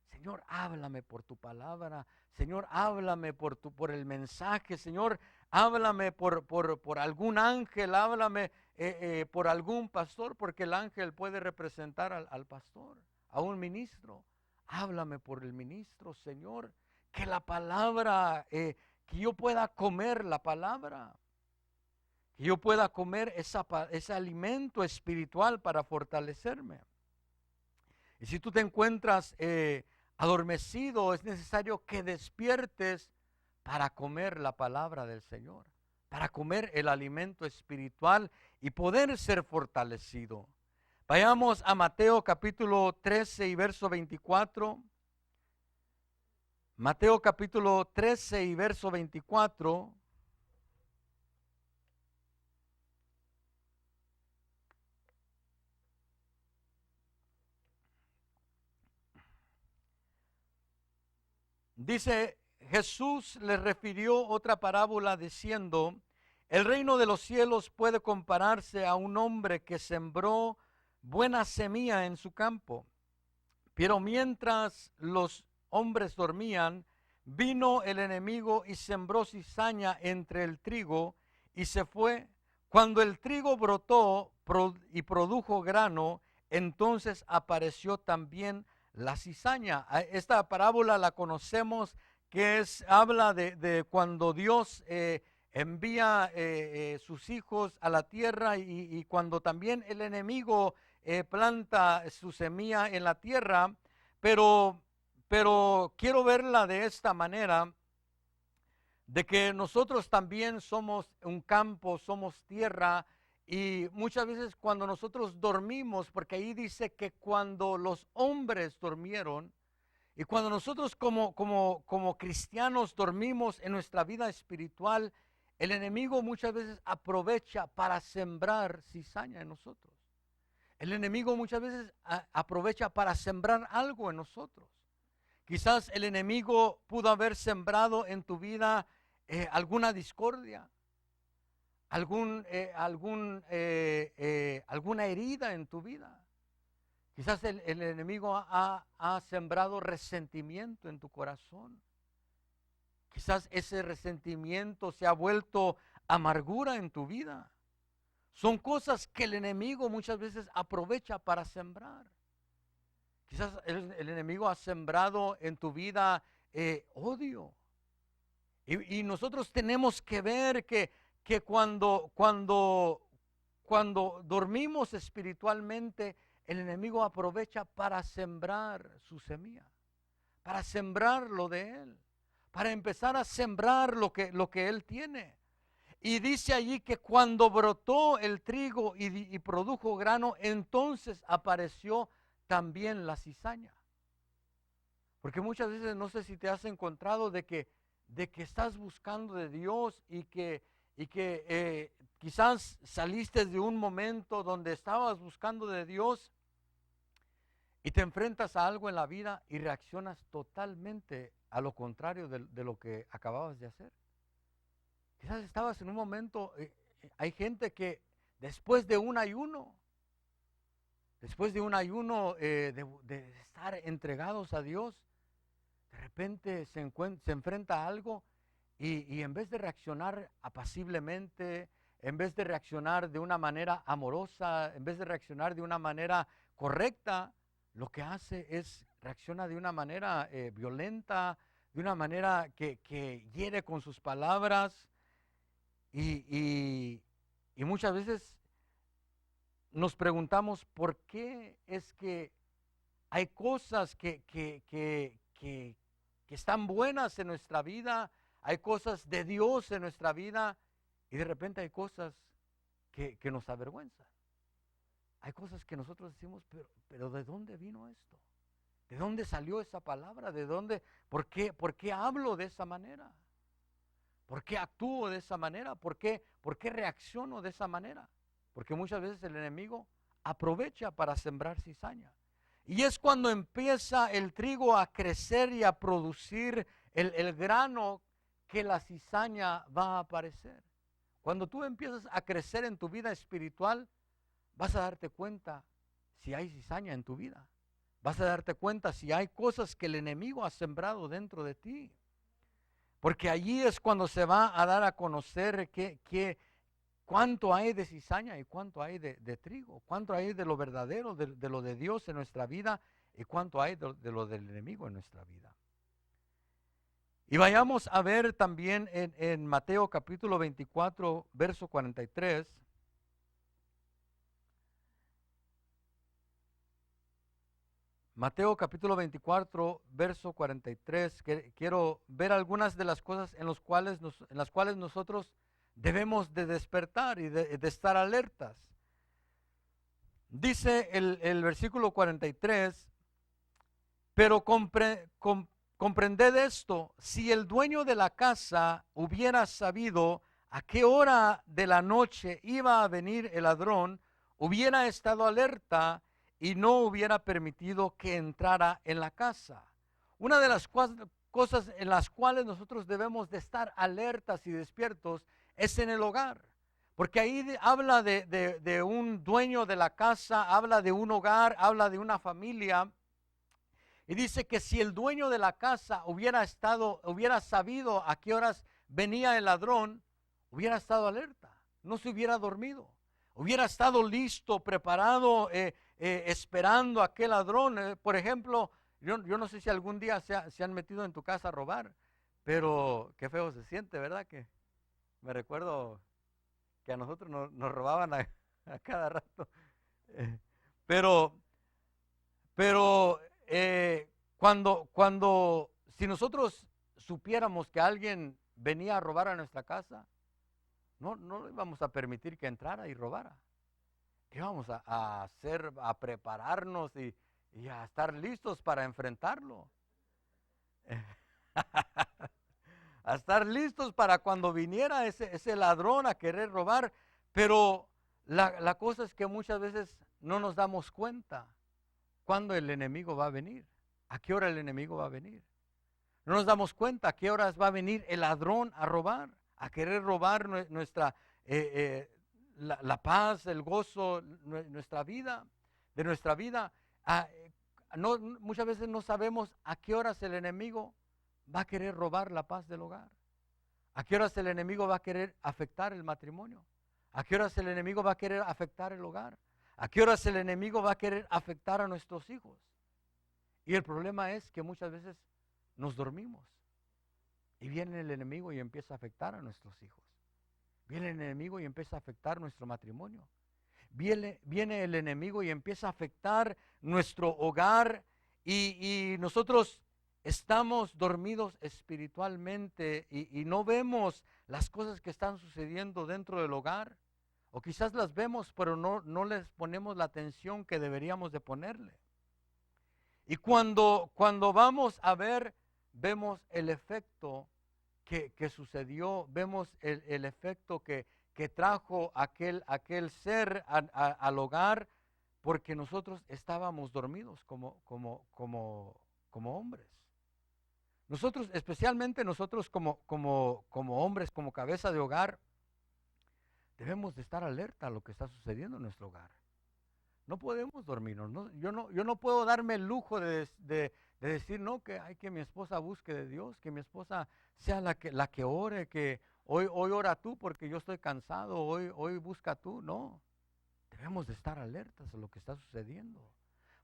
Señor, háblame por tu palabra. Señor, háblame por el mensaje. Señor, háblame por algún ángel. Háblame por algún pastor, porque el ángel puede representar al pastor, a un ministro. Háblame por el ministro, Señor. Que la palabra, que yo pueda comer la palabra. Que yo pueda comer ese alimento espiritual para fortalecerme. Y si tú te encuentras adormecido, es necesario que despiertes para comer la palabra del Señor, para comer el alimento espiritual y poder ser fortalecido. Vayamos a Mateo capítulo 13 y verso 24. Mateo capítulo 13 y verso 24. Dice: Jesús les refirió otra parábola diciendo: El reino de los cielos puede compararse a un hombre que sembró buena semilla en su campo. Pero mientras los hombres dormían, vino el enemigo y sembró cizaña entre el trigo y se fue. Cuando el trigo brotó y produjo grano, entonces apareció también la cizaña. Esta parábola la conocemos, que habla de cuando Dios envía sus hijos a la tierra y cuando también el enemigo planta su semilla en la tierra, pero, pero quiero verla de esta manera, de que nosotros también somos un campo, somos tierra, y muchas veces cuando nosotros dormimos, porque ahí dice que cuando los hombres durmieron, y cuando nosotros como cristianos dormimos en nuestra vida espiritual, el enemigo muchas veces aprovecha para sembrar cizaña en nosotros. El enemigo muchas veces aprovecha para sembrar algo en nosotros. Quizás el enemigo pudo haber sembrado en tu vida alguna discordia, alguna herida en tu vida. Quizás el enemigo ha sembrado resentimiento en tu corazón. Quizás ese resentimiento se ha vuelto amargura en tu vida. Son cosas que el enemigo muchas veces aprovecha para sembrar. Quizás el enemigo ha sembrado en tu vida odio. Y nosotros tenemos que ver que cuando dormimos espiritualmente, el enemigo aprovecha para sembrar su semilla, para sembrar lo de él, para empezar a sembrar lo que él tiene. Y dice allí que cuando brotó el trigo y produjo grano, entonces apareció también la cizaña. Porque muchas veces no sé si te has encontrado de que estás buscando de Dios y que quizás saliste de un momento donde estabas buscando de Dios y te enfrentas a algo en la vida y reaccionas totalmente a lo contrario de lo que acababas de hacer. Quizás estabas en un momento, hay gente que después de un ayuno, de estar entregados a Dios, de repente se enfrenta a algo y en vez de reaccionar apaciblemente, en vez de reaccionar de una manera amorosa, en vez de reaccionar de una manera correcta, lo que hace es reacciona de una manera violenta, de una manera que hiere con sus palabras. Y muchas veces nos preguntamos por qué es que hay cosas que están buenas en nuestra vida, hay cosas de Dios en nuestra vida y de repente hay cosas que nos avergüenzan. Hay cosas que nosotros decimos, pero ¿de dónde vino esto? ¿De dónde salió esa palabra? ¿De dónde? ¿Por qué hablo de esa manera? ¿Por qué actúo de esa manera? ¿Por qué reacciono de esa manera? Porque muchas veces el enemigo aprovecha para sembrar cizaña. Y es cuando empieza el trigo a crecer y a producir el grano que la cizaña va a aparecer. Cuando tú empiezas a crecer en tu vida espiritual, vas a darte cuenta si hay cizaña en tu vida. Vas a darte cuenta si hay cosas que el enemigo ha sembrado dentro de ti. Porque allí es cuando se va a dar a conocer cuánto hay de cizaña y cuánto hay de trigo, cuánto hay de lo verdadero, de lo de Dios en nuestra vida y cuánto hay de lo del enemigo en nuestra vida. Y vayamos a ver también en Mateo capítulo 24, verso 43. Mateo capítulo 24, verso 43, quiero ver algunas de las cosas en las cuales nosotros debemos de despertar y de estar alertas. Dice el versículo 43, pero comprended esto, si el dueño de la casa hubiera sabido a qué hora de la noche iba a venir el ladrón, hubiera estado alerta y no hubiera permitido que entrara en la casa. Una de las cosas en las cuales nosotros debemos de estar alertas y despiertos es en el hogar. Porque ahí habla de un dueño de la casa, habla de un hogar, habla de una familia. Y dice que si el dueño de la casa hubiera sabido a qué horas venía el ladrón, hubiera estado alerta, no se hubiera dormido, hubiera estado listo, preparado, esperando a aquel ladrón. Por ejemplo, yo no sé si algún día se han metido en tu casa a robar, pero qué feo se siente, ¿verdad? Que me recuerdo que a nosotros nos robaban a cada rato. Eh, pero pero si nosotros supiéramos que alguien venía a robar a nuestra casa, no íbamos a permitir que entrara y robara. Íbamos a prepararnos y a estar listos para enfrentarlo. A estar listos para cuando viniera ese ladrón a querer robar. Pero la cosa es que muchas veces no nos damos cuenta cuándo el enemigo va a venir, a qué hora el enemigo va a venir. No nos damos cuenta a qué horas va a venir el ladrón a robar, a querer robar la paz, el gozo, nuestra vida, de nuestra vida. Muchas veces no sabemos a qué horas el enemigo va a querer robar la paz del hogar. ¿A qué horas el enemigo va a querer afectar el matrimonio? ¿A qué horas el enemigo va a querer afectar el hogar? ¿A qué horas el enemigo va a querer afectar a nuestros hijos? Y el problema es que muchas veces nos dormimos y viene el enemigo y empieza a afectar a nuestros hijos. Viene el enemigo y empieza a afectar nuestro matrimonio. Viene el enemigo y empieza a afectar nuestro hogar y nosotros estamos dormidos espiritualmente y no vemos las cosas que están sucediendo dentro del hogar. O quizás las vemos, pero no les ponemos la atención que deberíamos de ponerle. Y cuando vamos a ver, vemos el efecto que sucedió, vemos el efecto que trajo aquel ser al hogar, porque nosotros estábamos dormidos como hombres. Nosotros, especialmente nosotros como hombres, como cabeza de hogar, debemos de estar alerta a lo que está sucediendo en nuestro hogar. No podemos dormirnos. Yo no puedo darme el lujo de decir, no, que mi esposa busque de Dios, que mi esposa sea la que ore, que hoy ora tú porque yo estoy cansado, hoy busca tú. No, debemos de estar alertas a lo que está sucediendo.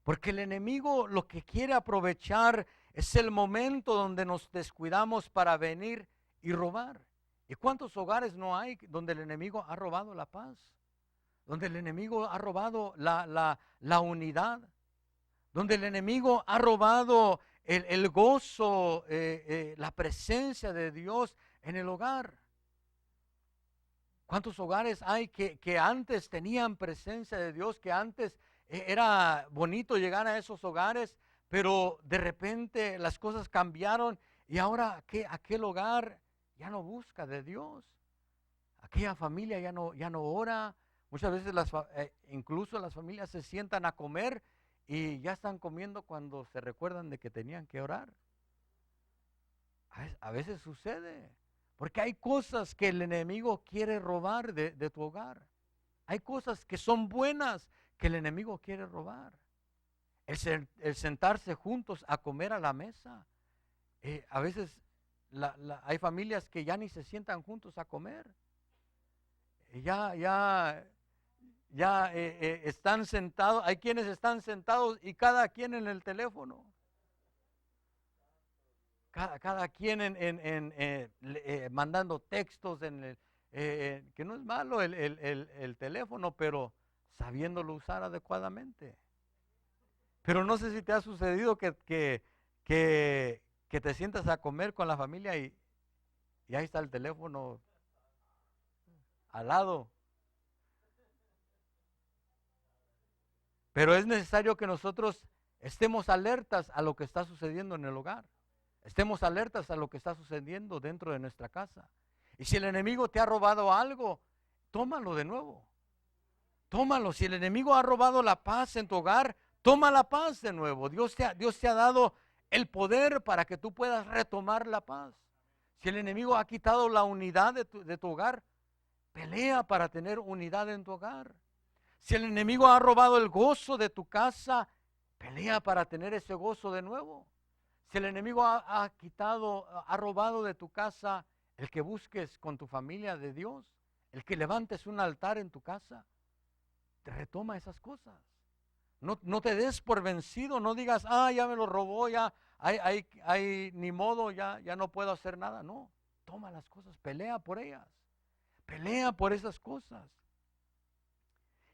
Porque el enemigo lo que quiere aprovechar es el momento donde nos descuidamos para venir y robar. ¿Y cuántos hogares no hay donde el enemigo ha robado la paz? Donde el enemigo ha robado la unidad. Donde el enemigo ha robado el gozo, la presencia de Dios en el hogar. ¿Cuántos hogares hay que antes tenían presencia de Dios, que antes era bonito llegar a esos hogares, pero de repente las cosas cambiaron y ahora aquel hogar ya no busca de Dios? Aquella familia ya no ora. Muchas veces incluso las familias se sientan a comer y ya están comiendo cuando se recuerdan de que tenían que orar. A veces sucede, porque hay cosas que el enemigo quiere robar de tu hogar. Hay cosas que son buenas que el enemigo quiere robar. El sentarse juntos a comer a la mesa. A veces hay familias que ya ni se sientan juntos a comer. Ya están sentados, hay quienes están sentados y cada quien en el teléfono. Cada quien mandando textos, que no es malo el teléfono, pero sabiéndolo usar adecuadamente. Pero no sé si te ha sucedido que te sientas a comer con la familia y ahí está el teléfono al lado. Pero es necesario que nosotros estemos alertas a lo que está sucediendo en el hogar. Estemos alertas a lo que está sucediendo dentro de nuestra casa. Y si el enemigo te ha robado algo, tómalo de nuevo. Tómalo. Si el enemigo ha robado la paz en tu hogar, toma la paz de nuevo. Dios te ha dado el poder para que tú puedas retomar la paz. Si el enemigo ha quitado la unidad de tu hogar, pelea para tener unidad en tu hogar. Si el enemigo ha robado el gozo de tu casa, pelea para tener ese gozo de nuevo. Si el enemigo ha quitado, ha robado de tu casa, el que busques con tu familia de Dios, el que levantes un altar en tu casa, te retoma esas cosas. No te des por vencido, no digas, ya me lo robó, ya, ni modo, ya no puedo hacer nada. No, toma las cosas, pelea por ellas, pelea por esas cosas.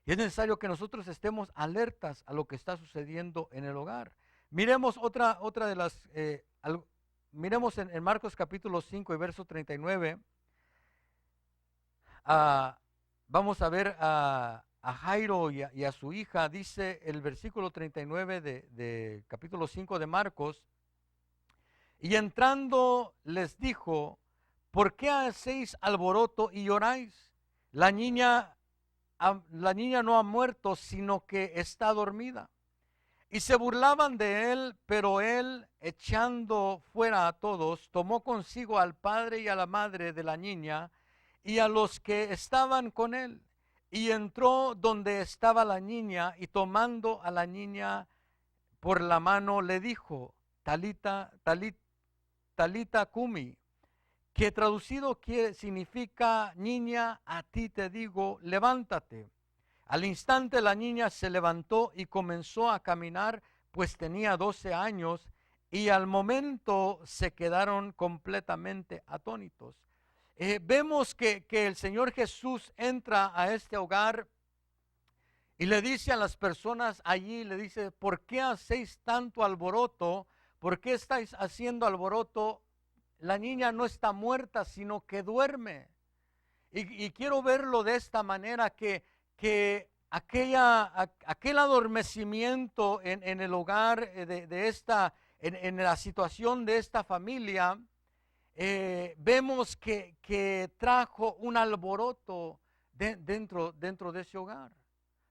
Y es necesario que nosotros estemos alertas a lo que está sucediendo en el hogar. Miremos otra de las, miremos en Marcos capítulo 5 y verso 39. Vamos a ver a Jairo y a su hija. Dice el versículo 39 de capítulo 5 de Marcos. Y entrando les dijo, ¿por qué hacéis alboroto y lloráis? La niña no ha muerto, sino que está dormida. Y se burlaban de él, pero él, echando fuera a todos, tomó consigo al padre y a la madre de la niña y a los que estaban con él. Y entró donde estaba la niña y tomando a la niña por la mano le dijo, Talita, Talita Kumi, que traducido significa, niña, a ti te digo, levántate. Al instante la niña se levantó y comenzó a caminar, pues tenía 12 años, y al momento se quedaron completamente atónitos. Vemos que el Señor Jesús entra a este hogar y le dice a las personas allí, le dice, ¿por qué hacéis tanto alboroto? ¿Por qué estáis haciendo alboroto? La niña no está muerta, sino que duerme. Y quiero verlo de esta manera, que aquel adormecimiento en el hogar de esta, en la situación de esta familia, vemos que trajo un alboroto dentro de ese hogar.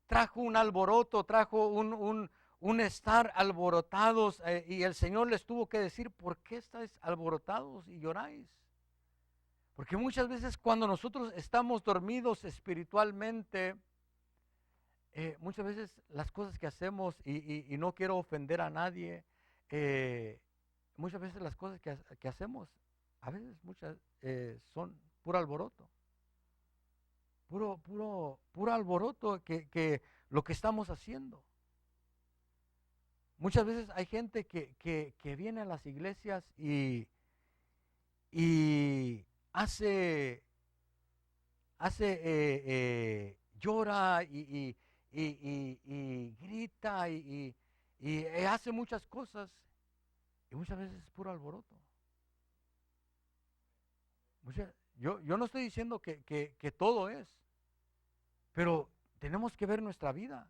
Trajo un alboroto, trajo un estar alborotados, y el Señor les tuvo que decir, ¿por qué estáis alborotados y lloráis? Porque muchas veces cuando nosotros estamos dormidos espiritualmente, muchas veces las cosas que hacemos, y no quiero ofender a nadie, muchas veces las cosas que hacemos, a veces muchas son puro alboroto. Puro alboroto que lo que estamos haciendo. Muchas veces hay gente que viene a las iglesias y hace llora y grita y hace muchas cosas, y muchas veces es puro alboroto. Yo no estoy diciendo que todo es, pero tenemos que ver nuestra vida.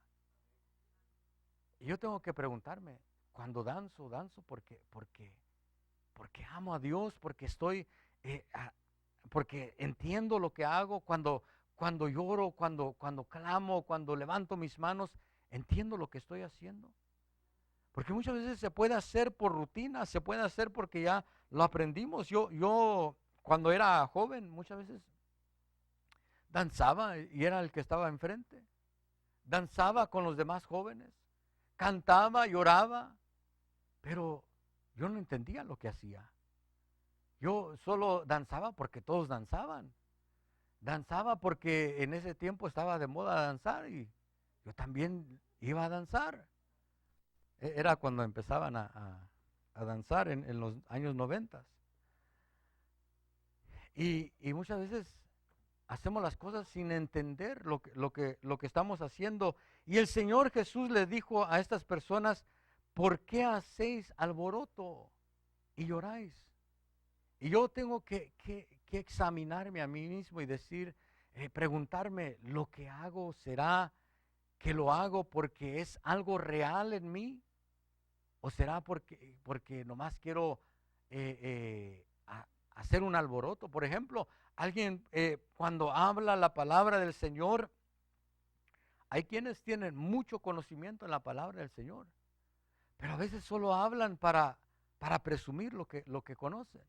Y yo tengo que preguntarme, cuando danzo porque amo a Dios, porque estoy, porque entiendo lo que hago, cuando lloro, cuando clamo, cuando levanto mis manos, entiendo lo que estoy haciendo. Porque muchas veces se puede hacer por rutina, se puede hacer porque ya lo aprendimos. Yo cuando era joven, muchas veces danzaba y era el que estaba enfrente. Danzaba con los demás jóvenes, cantaba, lloraba, pero yo no entendía lo que hacía. Yo solo danzaba porque todos danzaban. Danzaba porque en ese tiempo estaba de moda danzar y yo también iba a danzar. Era cuando empezaban a danzar en los años 90. Y muchas veces hacemos las cosas sin entender lo que estamos haciendo. Y el Señor Jesús le dijo a estas personas, ¿por qué hacéis alboroto y lloráis? Y yo tengo que examinarme a mí mismo y decir, preguntarme, ¿lo que hago será que lo hago porque es algo real en mí? ¿O será porque nomás quiero hacer un alboroto? Por ejemplo, alguien cuando habla la palabra del Señor, hay quienes tienen mucho conocimiento en la palabra del Señor, pero a veces solo hablan para presumir lo que conocen.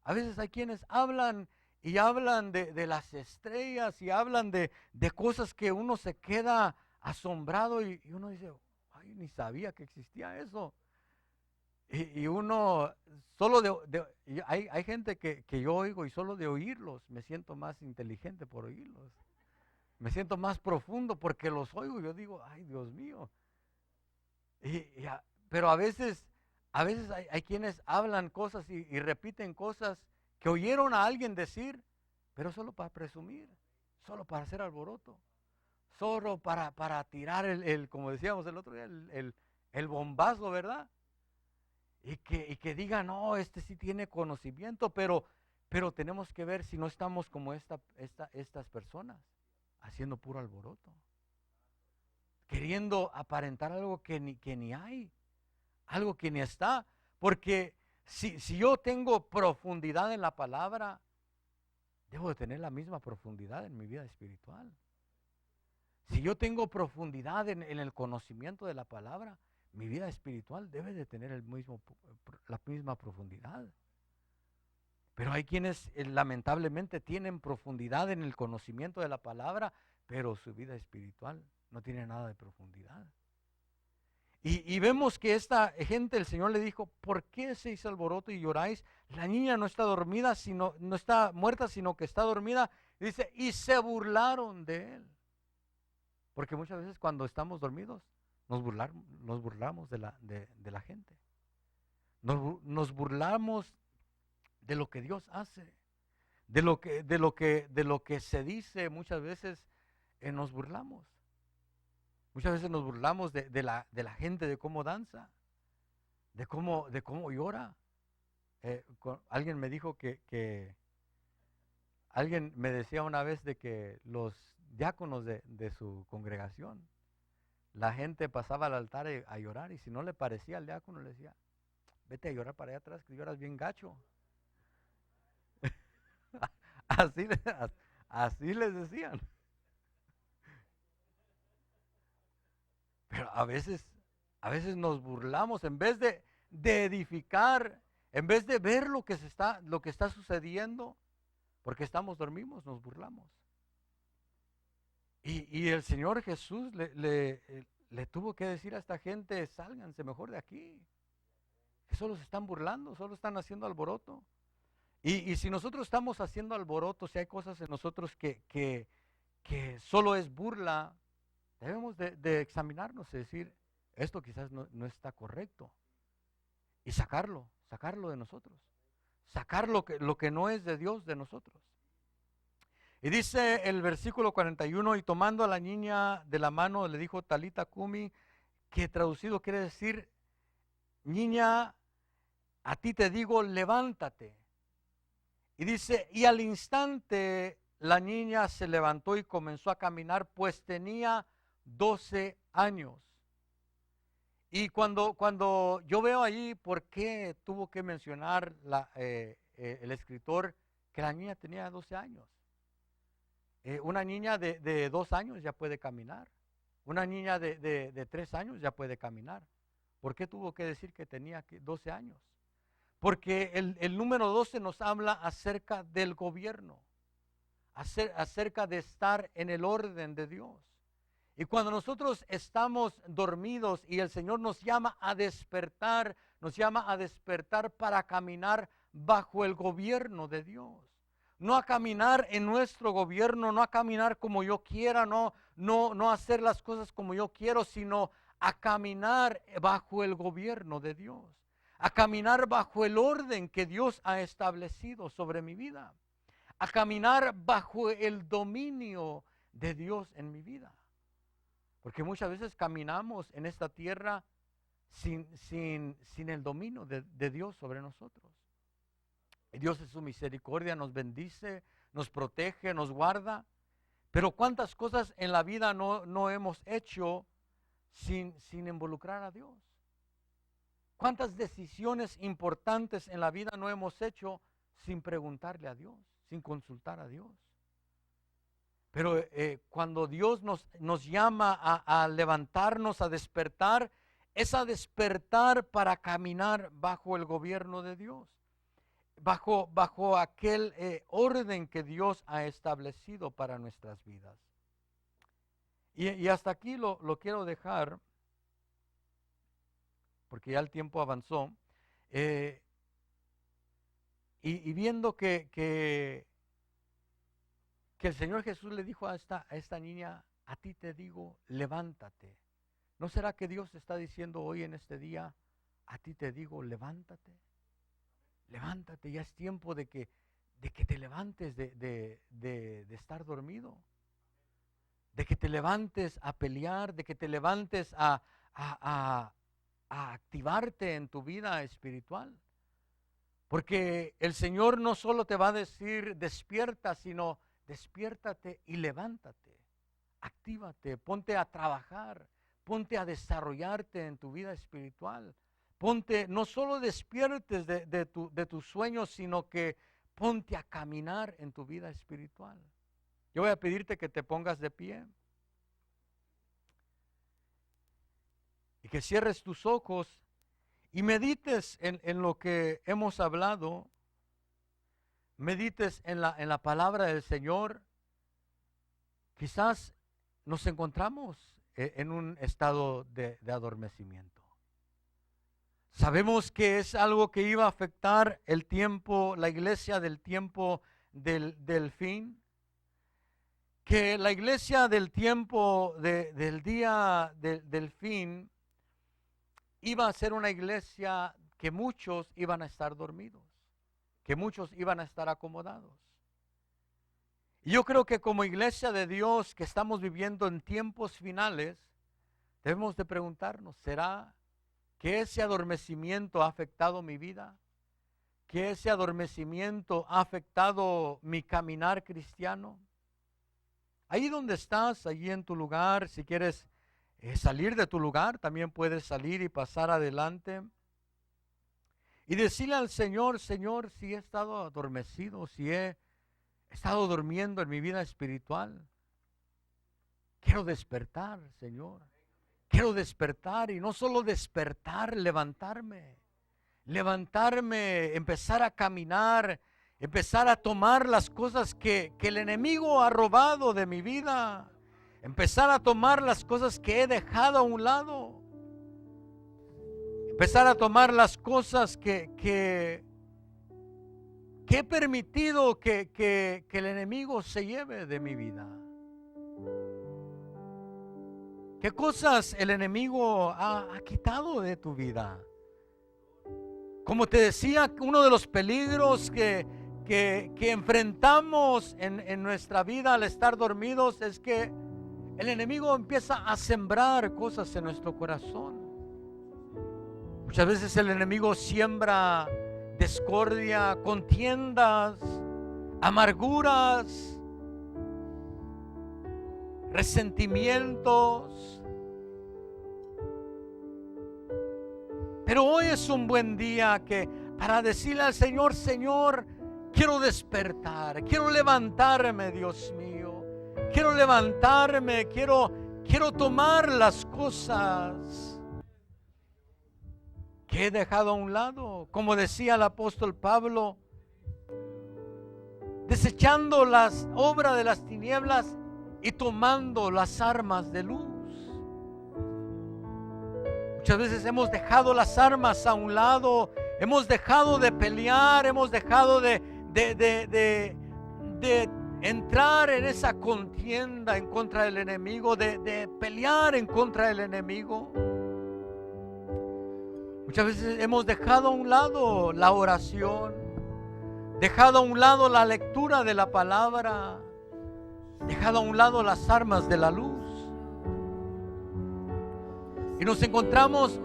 A veces hay quienes hablan y hablan de las estrellas y hablan de cosas que uno se queda asombrado y uno dice, ay, ni sabía que existía eso. Y uno, solo hay gente que yo oigo y solo de oírlos me siento más inteligente por oírlos. Me siento más profundo porque los oigo y yo digo, ay, Dios mío. Pero a veces hay quienes hablan cosas y repiten cosas que oyeron a alguien decir, pero solo para presumir, solo para hacer alboroto, solo para tirar como decíamos el otro día, el bombazo, ¿verdad? Y que digan, no, este sí tiene conocimiento, pero tenemos que ver si no estamos como estas personas, haciendo puro alboroto, queriendo aparentar algo que ni hay, algo que ni está. Porque si yo tengo profundidad en la palabra, debo de tener la misma profundidad en mi vida espiritual. Si yo tengo profundidad en el conocimiento de la palabra, mi vida espiritual debe de tener la misma profundidad. Pero hay quienes lamentablemente tienen profundidad en el conocimiento de la palabra, pero su vida espiritual no tiene nada de profundidad. Y vemos que esta gente, el Señor le dijo, ¿por qué se hizo alboroto y lloráis? La niña no está dormida, no está muerta, sino que está dormida. Dice, y se burlaron de él. Porque muchas veces cuando estamos dormidos, nos burlamos de la gente. Nos burlamos de lo que Dios hace, de lo que se dice. Muchas veces nos burlamos. Muchas veces nos burlamos de la gente, de cómo danza, de cómo llora. Alguien me dijo alguien me decía una vez de que los diáconos de su congregación, la gente pasaba al altar a llorar, y si no le parecía al diácono, le decía, vete a llorar para allá atrás, que lloras bien gacho. así, así les decían. Pero a veces nos burlamos en vez de edificar, en vez de ver lo que está sucediendo, porque dormidos, nos burlamos. Y el Señor Jesús le tuvo que decir a esta gente, sálganse mejor de aquí, que solo se están burlando, solo están haciendo alboroto. Y si nosotros estamos haciendo alboroto, si hay cosas en nosotros que solo es burla, debemos de examinarnos y decir, esto quizás no está correcto. Y sacarlo de nosotros. Sacar lo que no es de Dios de nosotros. Y dice el versículo 41, y tomando a la niña de la mano le dijo Talita Cumi, que traducido quiere decir, niña, a ti te digo, levántate. Y dice, y al instante la niña se levantó y comenzó a caminar, pues tenía 12 años. Y cuando yo veo ahí por qué tuvo que mencionar el escritor que la niña tenía 12 años. Una niña de 2 años ya puede caminar. Una niña de 3 años ya puede caminar. ¿Por qué tuvo que decir que tenía 12 años? Porque el número 12 nos habla acerca del gobierno, acerca de estar en el orden de Dios. Y cuando nosotros estamos dormidos y el Señor nos llama a despertar para caminar bajo el gobierno de Dios. No a caminar en nuestro gobierno, no a caminar como yo quiera, no hacer las cosas como yo quiero, sino a caminar bajo el gobierno de Dios. A caminar bajo el orden que Dios ha establecido sobre mi vida. A caminar bajo el dominio de Dios en mi vida. Porque muchas veces caminamos en esta tierra sin el dominio de Dios sobre nosotros. Y Dios en su misericordia nos bendice, nos protege, nos guarda. Pero cuántas cosas en la vida no hemos hecho sin involucrar a Dios. Cuántas decisiones importantes en la vida no hemos hecho sin preguntarle a Dios, sin consultar a Dios. Pero cuando Dios nos llama a levantarnos, a despertar, es a despertar para caminar bajo el gobierno de Dios. bajo aquel orden que Dios ha establecido para nuestras vidas. Y hasta aquí lo quiero dejar, porque ya el tiempo avanzó. Y viendo que el Señor Jesús le dijo a esta niña, a ti te digo, levántate. ¿No será que Dios está diciendo hoy en este día, a ti te digo, levántate? Levántate, ya es tiempo de que te levantes de estar dormido. De que te levantes a pelear, de que te levantes a activarte en tu vida espiritual. Porque el Señor no solo te va a decir despierta, sino despiértate y levántate. Actívate, ponte a trabajar, ponte a desarrollarte en tu vida espiritual. Ponte, no solo despiertes de tus sueños, sino que ponte a caminar en tu vida espiritual. Yo voy a pedirte que te pongas de pie y que cierres tus ojos y medites en lo que hemos hablado, medites en la palabra del Señor. Quizás nos encontramos en un estado de adormecimiento. Sabemos que es algo que iba a afectar el tiempo, la iglesia del tiempo del fin. Que la iglesia del tiempo del día del fin iba a ser una iglesia que muchos iban a estar dormidos, que muchos iban a estar acomodados. Y yo creo que como iglesia de Dios que estamos viviendo en tiempos finales, debemos de preguntarnos, ¿será que ese adormecimiento ha afectado mi vida? ¿Que ese adormecimiento ha afectado mi caminar cristiano? Ahí donde estás, allí en tu lugar, si quieres salir de tu lugar, también puedes salir y pasar adelante. Y decirle al Señor, Señor, si he estado adormecido, si he estado durmiendo en mi vida espiritual, quiero despertar, Señor. Quiero despertar y no solo despertar, levantarme, empezar a caminar, empezar a tomar las cosas que el enemigo ha robado de mi vida. Empezar a tomar las cosas que he dejado a un lado. Empezar a tomar las cosas que he permitido que el enemigo se lleve de mi vida. ¿Qué cosas el enemigo ha quitado de tu vida? Como te decía, uno de los peligros que enfrentamos en nuestra vida al estar dormidos es que el enemigo empieza a sembrar cosas en nuestro corazón. Muchas veces el enemigo siembra discordia, contiendas, amarguras, resentimientos. Pero hoy es un buen día para decirle al Señor, Señor, quiero despertar, quiero levantarme, Dios mío. Quiero levantarme, quiero tomar las cosas que he dejado a un lado. Como decía el apóstol Pablo, desechando las obras de las tinieblas y tomando las armas de luz. Muchas veces hemos dejado las armas a un lado, hemos dejado de pelear, hemos dejado de entrar en esa contienda en contra del enemigo, de pelear en contra del enemigo. Muchas veces hemos dejado a un lado la oración, dejado a un lado la lectura de la palabra, dejado a un lado las armas de la luz. Y nos encontramos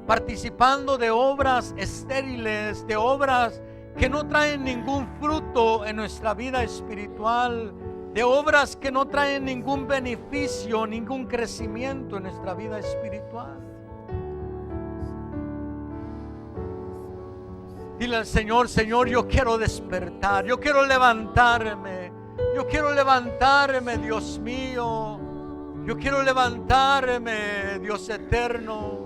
participando de obras estériles, de obras que no traen ningún fruto en nuestra vida espiritual, de obras que no traen ningún beneficio, ningún crecimiento en nuestra vida espiritual. Dile al Señor, Señor, yo quiero despertar, yo quiero levantarme, Dios mío. Yo quiero levantarme, Dios eterno.